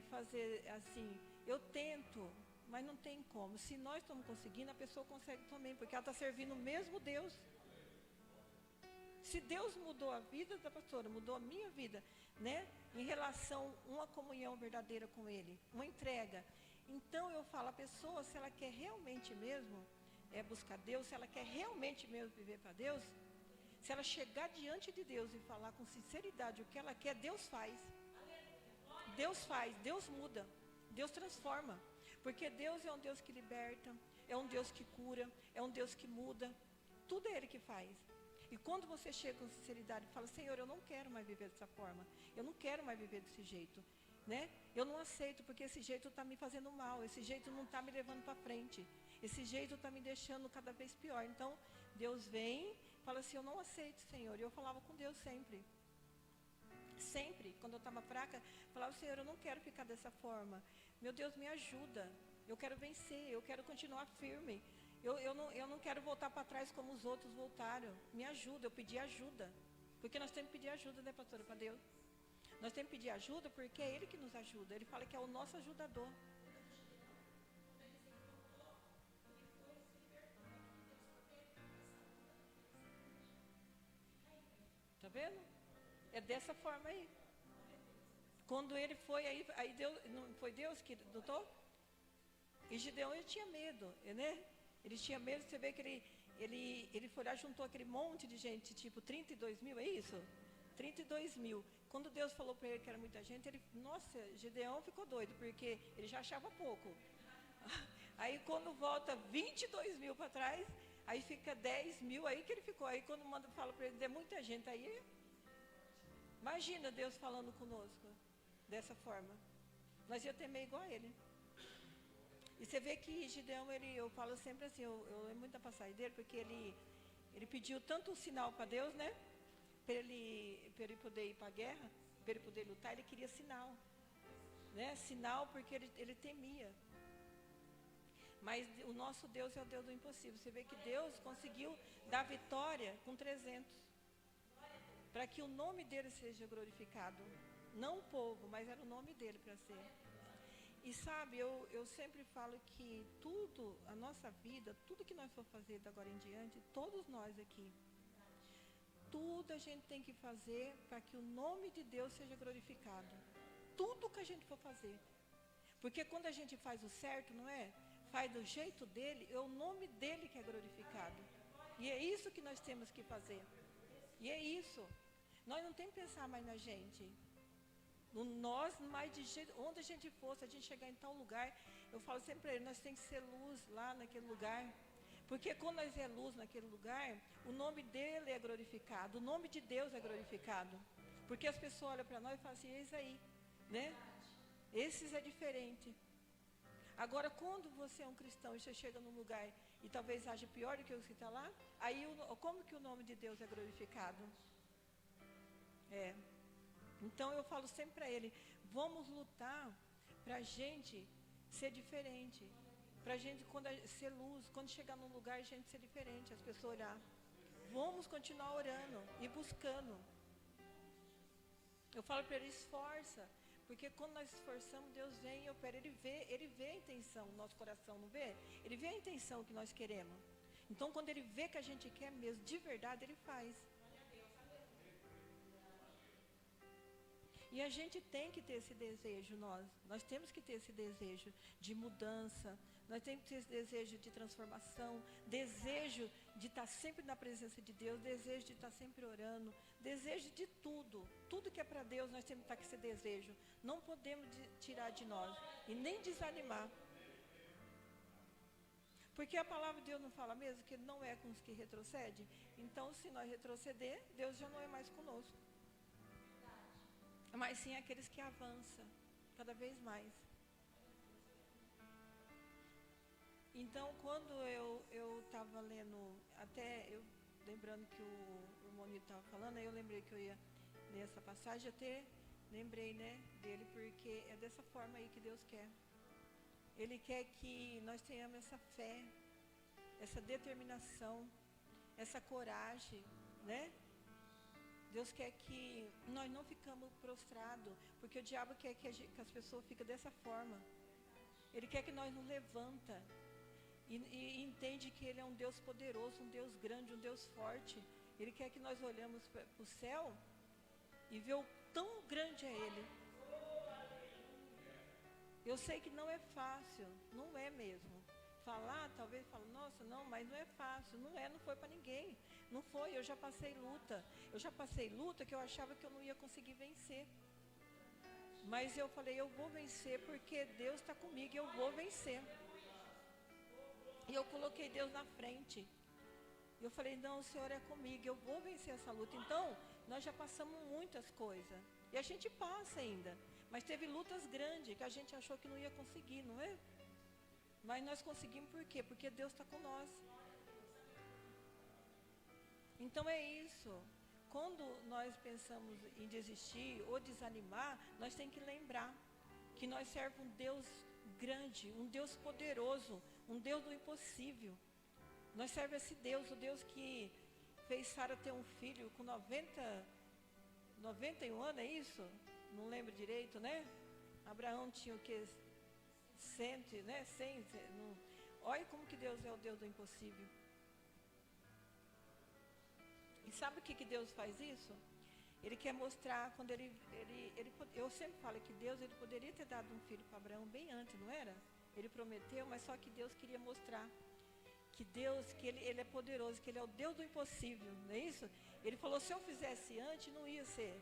Speaker 7: fazer assim, eu tento, mas não tem como. Se nós estamos conseguindo, a pessoa consegue também, porque ela está servindo o mesmo Deus. Se Deus mudou a vida da pastora, mudou a minha vida, né? Em relação a uma comunhão verdadeira com Ele, uma entrega. Então eu falo, a pessoa, se ela quer realmente mesmo buscar Deus, se ela quer realmente mesmo viver para Deus, se ela chegar diante de Deus e falar com sinceridade o que ela quer, Deus faz. Deus faz, Deus muda, Deus transforma. Porque Deus é um Deus que liberta, é um Deus que cura, é um Deus que muda. Tudo é Ele que faz. E quando você chega com sinceridade e fala, Senhor, eu não quero mais viver dessa forma, eu não quero mais viver desse jeito, né? Eu não aceito porque esse jeito está me fazendo mal, esse jeito não está me levando para frente, esse jeito está me deixando cada vez pior. Então, Deus vem, fala assim, eu não aceito, Senhor. E eu falava com Deus sempre. Sempre, quando eu estava fraca, falava, Senhor, eu não quero ficar dessa forma. Meu Deus, me ajuda. Eu quero vencer, eu quero continuar firme. Eu não quero voltar para trás como os outros voltaram. Me ajuda, eu pedi ajuda. Porque nós temos que pedir ajuda, né, pastora, para Deus. Nós temos que pedir ajuda porque é Ele que nos ajuda. Ele fala que é o nosso ajudador. Tá vendo? É dessa forma aí. Quando ele foi, aí Deus, não foi Deus que lutou? E Gideão, ele tinha medo, né? Ele tinha medo, você vê que ele foi lá, juntou aquele monte de gente, tipo 32 mil, é isso? 32 mil. Quando Deus falou para ele que era muita gente, nossa, Gideão ficou doido, porque ele já achava pouco. Aí quando volta 22 mil para trás, aí fica 10 mil, aí que ele ficou. Aí quando fala para ele, é muita gente, aí imagina Deus falando conosco dessa forma. Nós ia temer igual a ele. E você vê que Gideão, eu falo sempre assim, eu lembro muito da passagem dele, porque ele pediu tanto um sinal para Deus, né? Para ele poder ir para a guerra, para ele poder lutar, ele queria sinal. Né? Sinal porque ele temia. Mas o nosso Deus é o Deus do impossível. Você vê que Deus conseguiu dar vitória com 300. Para que o nome dele seja glorificado. Não o povo, mas era o nome dele para ser. E sabe, eu sempre falo que tudo, a nossa vida, tudo que nós for fazer de agora em diante, todos nós aqui, tudo a gente tem que fazer para que o nome de Deus seja glorificado. Tudo que a gente for fazer. Porque quando a gente faz o certo, não é? Faz do jeito dele, é o nome dele que é glorificado. E é isso que nós temos que fazer. E é isso. Nós não temos que pensar mais na gente. no nós, mas de jeito, onde a gente for, se a gente chegar em tal lugar, eu falo sempre para ele, nós temos que ser luz lá naquele lugar. Porque quando nós é luz naquele lugar, o nome dele é glorificado, o nome de Deus é glorificado. Porque as pessoas olham para nós e falam assim, eis aí, né? Esses é diferente. Agora, quando você é um cristão e você chega num lugar e talvez haja pior do que os que está lá, aí como que o nome de Deus é glorificado? Então eu falo sempre para ele, vamos lutar para a gente ser diferente. Para a gente ser luz, quando chegar num lugar a gente ser diferente, as pessoas olhar. Vamos continuar orando e buscando. Eu falo para ele, esforça. Porque quando nós esforçamos, Deus vem e opera. Ele vê a intenção, o nosso coração, não vê? Ele vê a intenção que nós queremos. Então, quando Ele vê que a gente quer mesmo, de verdade, Ele faz. E a gente tem que ter esse desejo, nós temos que ter esse desejo de mudança, nós temos que ter esse desejo de transformação, desejo de estar sempre na presença de Deus, desejo de estar sempre orando, desejo de tudo, tudo que é para Deus nós temos que estar com esse desejo, não podemos tirar de nós e nem desanimar. Porque a palavra de Deus não fala mesmo que Ele não é com os que retrocedem, então se nós retroceder, Deus já não é mais conosco. Mas sim aqueles que avançam cada vez mais. Então, quando eu estava lendo, até eu lembrando que o Monito estava falando, aí eu lembrei que eu ia ler essa passagem, até lembrei, né, dele, porque é dessa forma aí que Deus quer. Ele quer que nós tenhamos essa fé, essa determinação, essa coragem, né? Deus quer que nós não ficamos prostrados, porque o diabo quer que as pessoas fiquem dessa forma. Ele quer que nós nos levanta e entende que Ele é um Deus poderoso, um Deus grande, um Deus forte. Ele quer que nós olhemos para o céu e vê o tão grande é Ele. Eu sei que não é fácil, não é mesmo. Falar, talvez fala, nossa, não, mas não é fácil, não foi para ninguém, não foi, eu já passei luta que eu achava que eu não ia conseguir vencer, mas eu falei, eu vou vencer porque Deus está comigo e eu vou vencer, e eu coloquei Deus na frente, eu falei, não, o Senhor é comigo, eu vou vencer essa luta. Então, nós já passamos muitas coisas, e a gente passa ainda, mas teve lutas grandes que a gente achou que não ia conseguir, não é? Mas nós conseguimos por quê? Porque Deus está com nós. Então é isso. Quando nós pensamos em desistir ou desanimar, nós temos que lembrar que nós servemos um Deus grande, um Deus poderoso, um Deus do impossível. Nós servemos esse Deus, o Deus que fez Sara ter um filho com 91 anos, é isso? Não lembro direito, né? Abraão tinha o que? 100, né? 100, olha como que Deus é o Deus do impossível. E sabe o que Deus faz isso? Ele quer mostrar, quando eu sempre falo que Deus, Ele poderia ter dado um filho para Abraão bem antes, não era? Ele prometeu, mas só que Deus queria mostrar que Deus, que ele é poderoso, que Ele é o Deus do impossível, não é isso? Ele falou, se eu fizesse antes, não ia ser.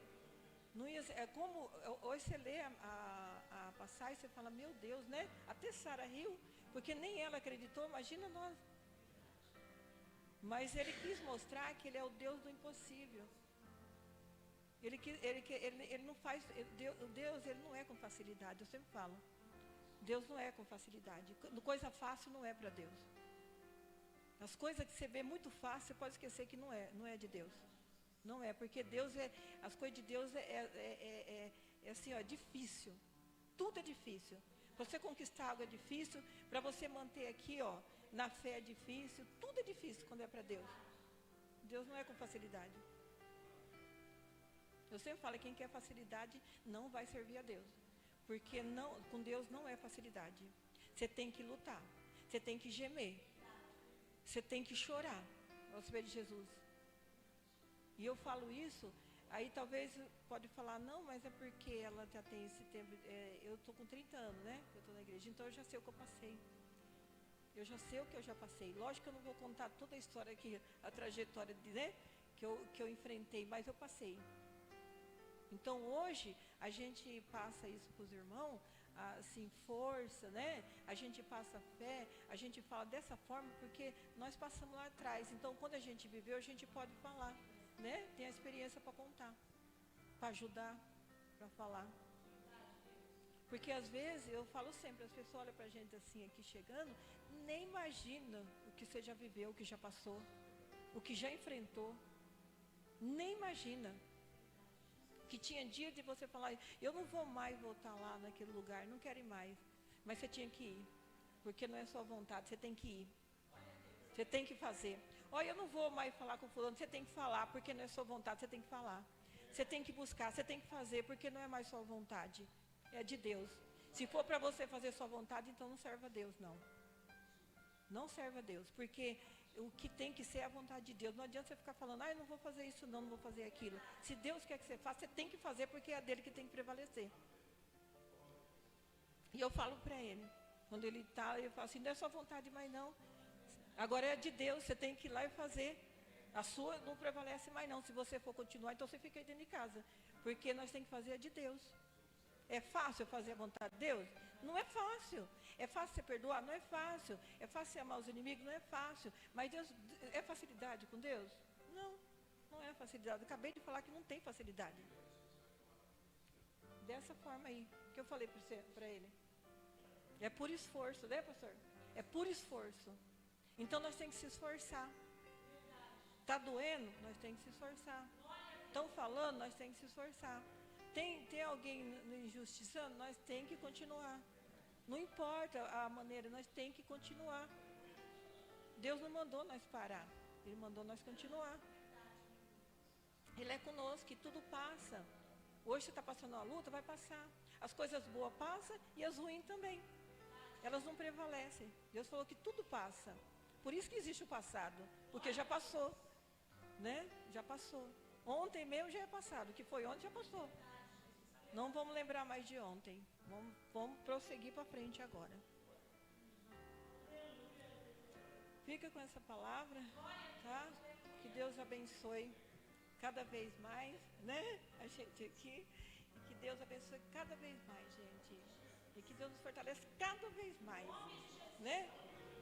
Speaker 7: É como, hoje você lê a passagem, você fala, meu Deus, né? Até Sara riu, porque nem ela acreditou, imagina nós. Mas Ele quis mostrar que Ele é o Deus do impossível. Ele não faz, Deus ele não é com facilidade, eu sempre falo. Deus não é com facilidade, coisa fácil não é para Deus. As coisas que você vê muito fácil, você pode esquecer que não é de Deus. Não é, porque Deus as coisas de Deus é assim, ó, difícil. Tudo é difícil. Para você conquistar algo é difícil, para você manter aqui, ó, na fé é difícil, tudo é difícil quando é para Deus. Deus não é com facilidade. Eu sempre falo, quem quer facilidade não vai servir a Deus. Porque com Deus não é facilidade. Você tem que lutar, você tem que gemer, você tem que chorar aos pés de Jesus. E eu falo isso, aí talvez pode falar, não, mas é porque ela já tem esse tempo, eu estou com 30 anos, né? Eu estou na igreja, então eu já sei o que eu passei. Eu já sei o que eu já passei. Lógico que eu não vou contar toda a história aqui, a trajetória né, que eu enfrentei, mas eu passei. Então hoje a gente passa isso para os irmãos, assim, força, né? A gente passa fé, a gente fala dessa forma porque nós passamos lá atrás. Então quando a gente viveu, a gente pode falar, né? Tem a experiência para contar, para ajudar, para falar. Porque às vezes, eu falo sempre, as pessoas olham para a gente assim aqui chegando, nem imagina o que você já viveu, o que já passou, o que já enfrentou. Nem imagina. Que tinha dia de você falar, eu não vou mais voltar lá naquele lugar, não quero ir mais. Mas você tinha que ir, porque não é sua vontade, você tem que ir. Você tem que fazer. Olha, eu não vou mais falar com fulano, você tem que falar, porque não é sua vontade, você tem que falar. Você tem que buscar, você tem que fazer, porque não é mais sua vontade. É de Deus. Se for para você fazer sua vontade, então não serve a Deus, não. Não serve a Deus, porque o que tem que ser é a vontade de Deus. Não adianta você ficar falando, eu não vou fazer isso não vou fazer aquilo. Se Deus quer que você faça, você tem que fazer, porque é dele que tem que prevalecer. E eu falo para ele, quando ele está, eu falo assim, não é sua vontade mais não. Agora é de Deus, você tem que ir lá e fazer. A sua não prevalece mais não. Se você for continuar, então você fica aí dentro de casa. Porque nós temos que fazer a de Deus. É fácil fazer a vontade de Deus? Não é fácil. É fácil você perdoar? Não é fácil. É fácil você amar os inimigos? Não é fácil. Mas Deus, é facilidade com Deus? Não, não é facilidade. Eu acabei de falar que não tem facilidade. Dessa forma aí, que eu falei para ele. É por esforço, né, pastor? É por esforço. Então nós temos que se esforçar. Está doendo? Nós temos que se esforçar. Estão falando? Nós temos que se esforçar. Tem alguém injustiçando? Nós temos que continuar. Não importa a maneira, nós temos que continuar. Deus não mandou nós parar. Ele mandou nós continuar. Ele é conosco e tudo passa. Hoje você está passando uma luta, vai passar. As coisas boas passam e as ruins também. Elas não prevalecem. Deus falou que tudo passa. Por isso que existe o passado. Porque já passou. Né? Já passou. Ontem mesmo já é passado. O que foi ontem já passou. Não vamos lembrar mais de ontem. Vamos prosseguir para frente agora. Fica com essa palavra, tá? Que Deus abençoe cada vez mais, né? A gente aqui. E que Deus abençoe cada vez mais, gente. E que Deus nos fortaleça cada vez mais, né?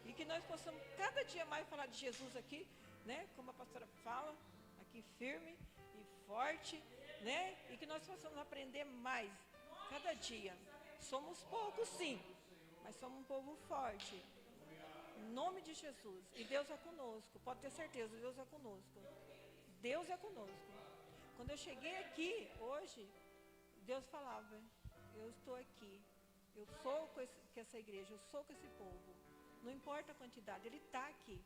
Speaker 7: E que nós possamos cada dia mais falar de Jesus aqui, né? Como a pastora fala, aqui firme e forte, né? E que nós possamos aprender mais cada dia. Somos poucos, sim, mas somos um povo forte. Em nome de Jesus. E Deus é conosco. Pode ter certeza, Deus é conosco. Deus é conosco. Quando eu cheguei aqui hoje, Deus falava, eu estou aqui. Eu sou com essa igreja, eu sou com esse povo. Não importa a quantidade, Ele está aqui.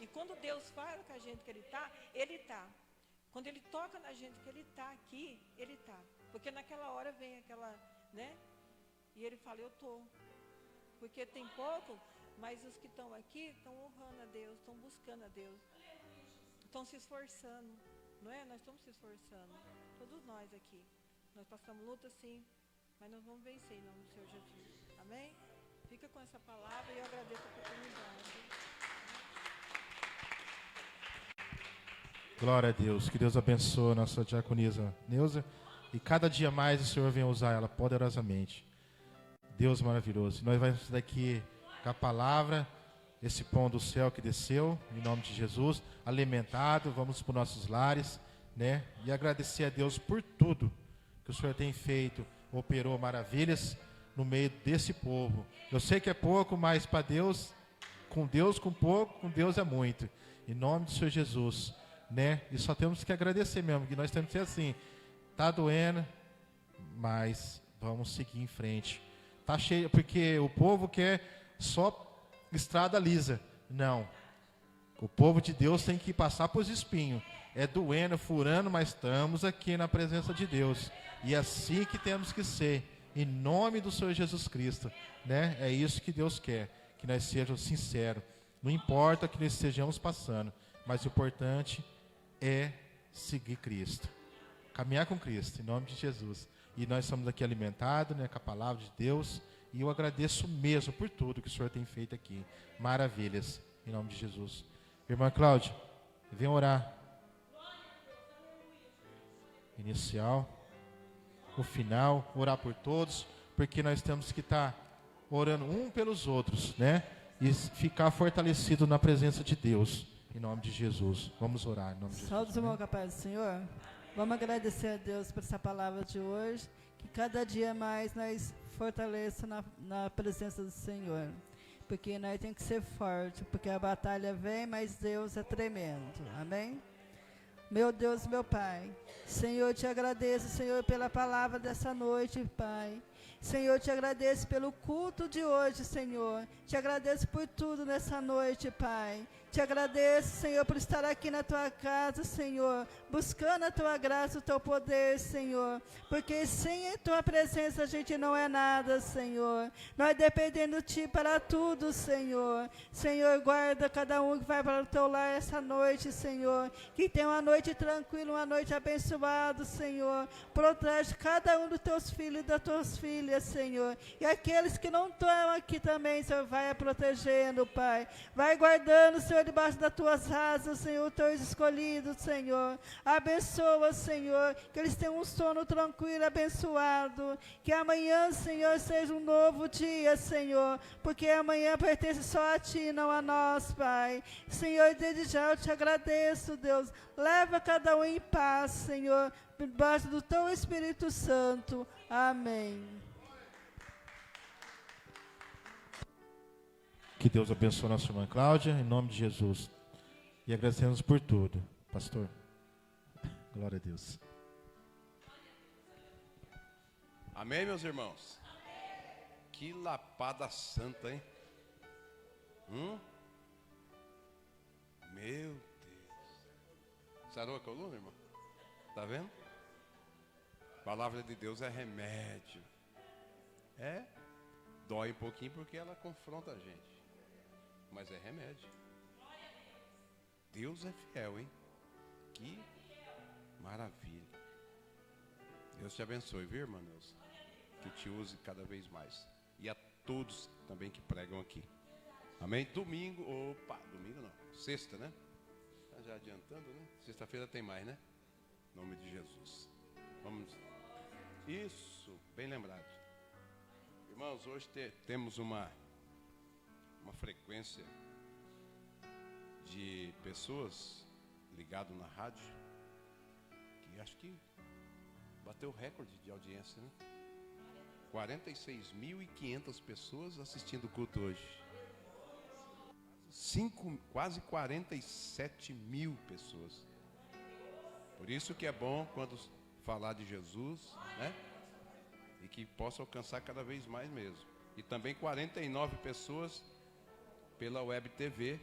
Speaker 7: E quando Deus fala com a gente que Ele está, Ele está. Quando Ele toca na gente que Ele está aqui, Ele está. Porque naquela hora vem aquela, né? E Ele fala, eu estou. Porque tem pouco, mas os que estão aqui estão honrando a Deus, estão buscando a Deus. Estão se esforçando, não é? Nós estamos se esforçando. Todos nós aqui. Nós passamos luta sim, mas nós vamos vencer em nome do Senhor Jesus. Amém? Fica com essa palavra e eu agradeço a oportunidade.
Speaker 1: Glória a Deus. Que Deus abençoe a nossa diaconisa Neuza. E cada dia mais o Senhor venha usar ela poderosamente. Deus maravilhoso. Nós vamos daqui com a palavra, esse pão do céu que desceu, em nome de Jesus, alimentado, vamos para os nossos lares, né? E agradecer a Deus por tudo que o Senhor tem feito, operou maravilhas no meio desse povo. Eu sei que é pouco, mas para Deus com pouco, com Deus é muito. Em nome do Senhor Jesus, né? E só temos que agradecer mesmo, que nós temos que ser assim, tá doendo, mas vamos seguir em frente. Tá cheio, porque o povo quer só estrada lisa. Não. O povo de Deus tem que passar por os espinhos. É doendo, furando, mas estamos aqui na presença de Deus. E é assim que temos que ser. Em nome do Senhor Jesus Cristo, né? É isso que Deus quer, que nós sejamos sinceros. Não importa que nós estejamos passando, mas o importante é seguir Cristo, caminhar com Cristo, em nome de Jesus. E nós somos aqui alimentados, né, com a palavra de Deus. E eu agradeço mesmo por tudo que o Senhor tem feito aqui. Maravilhas, em nome de Jesus. Irmã Cláudia, vem orar. Inicial. o final, orar por todos, porque nós temos que estar orando um pelos outros, né? E ficar fortalecido na presença de Deus, em nome de Jesus. Vamos orar em nome de Jesus.
Speaker 8: Salve, irmão, com a paz do Senhor. Vamos agradecer a Deus por essa palavra de hoje, que cada dia mais nós fortaleça na presença do Senhor. Porque nós temos que ser fortes, porque a batalha vem, mas Deus é tremendo. Amém? Meu Deus, meu Pai, Senhor, eu te agradeço, Senhor, pela palavra dessa noite, Pai. Senhor, eu te agradeço pelo culto de hoje, Senhor. Te agradeço por tudo nessa noite, Pai. Te agradeço, Senhor, por estar aqui na tua casa, Senhor, buscando a tua graça, o teu poder, Senhor. Porque sem a tua presença a gente não é nada, Senhor. Nós dependemos de ti para tudo, Senhor. Senhor, guarda cada um que vai para o teu lar essa noite, Senhor. Que tenha uma noite tranquila, uma noite abençoada, Senhor. Protege cada um dos teus filhos e das tuas filhas, Senhor. E aqueles que não estão aqui também, Senhor, vai protegendo, Pai. Vai guardando, Senhor, debaixo das tuas asas, Senhor, teus escolhidos, Senhor. Abençoa, Senhor, que eles tenham um sono tranquilo, abençoado. Que amanhã, Senhor, seja um novo dia, Senhor, porque amanhã pertence só a ti, não a nós, Pai. Senhor, desde já eu te agradeço, Deus. Leva cada um em paz, Senhor, debaixo do teu Espírito Santo. Amém.
Speaker 1: Que Deus abençoe a nossa irmã Cláudia, em nome de Jesus. E agradecemos por tudo. Pastor, glória a Deus.
Speaker 3: Amém, meus irmãos? Que lapada santa, hein? Meu Deus. Sarou a coluna, irmão? Tá vendo? A palavra de Deus é remédio. Dói um pouquinho porque ela confronta a gente. Mas é remédio. Deus é fiel, hein? Que maravilha. Deus te abençoe, viu, irmã Neuza? Que te use cada vez mais. E a todos também que pregam aqui. Amém? Domingo não. Sexta, né? Tá já adiantando, né? Sexta-feira tem mais, né? Em nome de Jesus. Vamos. Isso, bem lembrado. Irmãos, hoje temos uma frequência de pessoas ligadas na rádio que acho que bateu o recorde de audiência, né? 46.500 pessoas assistindo o culto hoje. Quase 47 mil pessoas. Por isso que é bom quando falar de Jesus, né? E que possa alcançar cada vez mais mesmo. E também 49 pessoas pela Web TV,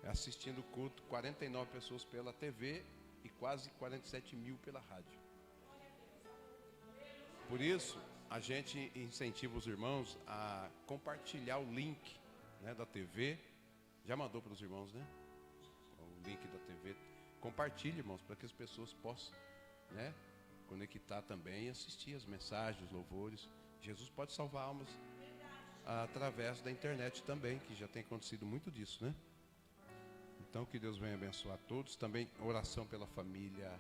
Speaker 3: assistindo o culto, 49 pessoas pela TV e quase 47 mil pela rádio. Por isso, a gente incentiva os irmãos a compartilhar o link, né, da TV. Já mandou para os irmãos, né? O link da TV. Compartilhe, irmãos, para que as pessoas possam, né, conectar também e assistir as mensagens, os louvores. Jesus pode salvar almas através da internet também, que já tem acontecido muito disso, né? Então, que Deus venha abençoar a todos. Também oração pela família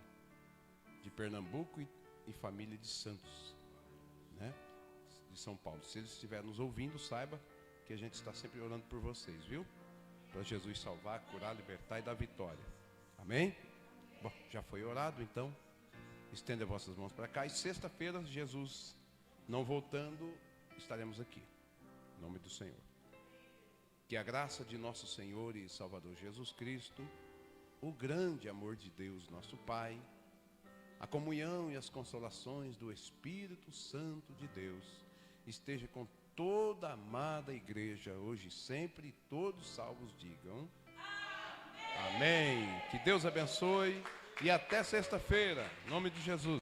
Speaker 3: de Pernambuco e família de Santos, né? De São Paulo. Se eles estiverem nos ouvindo, saiba que a gente está sempre orando por vocês, viu? Para Jesus salvar, curar, libertar e dar vitória. Amém? Bom, já foi orado, então estenda vossas mãos para cá. E sexta-feira, Jesus não voltando, estaremos aqui. Em nome do Senhor. Que a graça de nosso Senhor e Salvador Jesus Cristo, o grande amor de Deus, nosso Pai, a comunhão e as consolações do Espírito Santo de Deus, esteja com toda a amada igreja, hoje e sempre, e todos salvos digam amém. Que Deus abençoe e até sexta-feira, em nome de Jesus.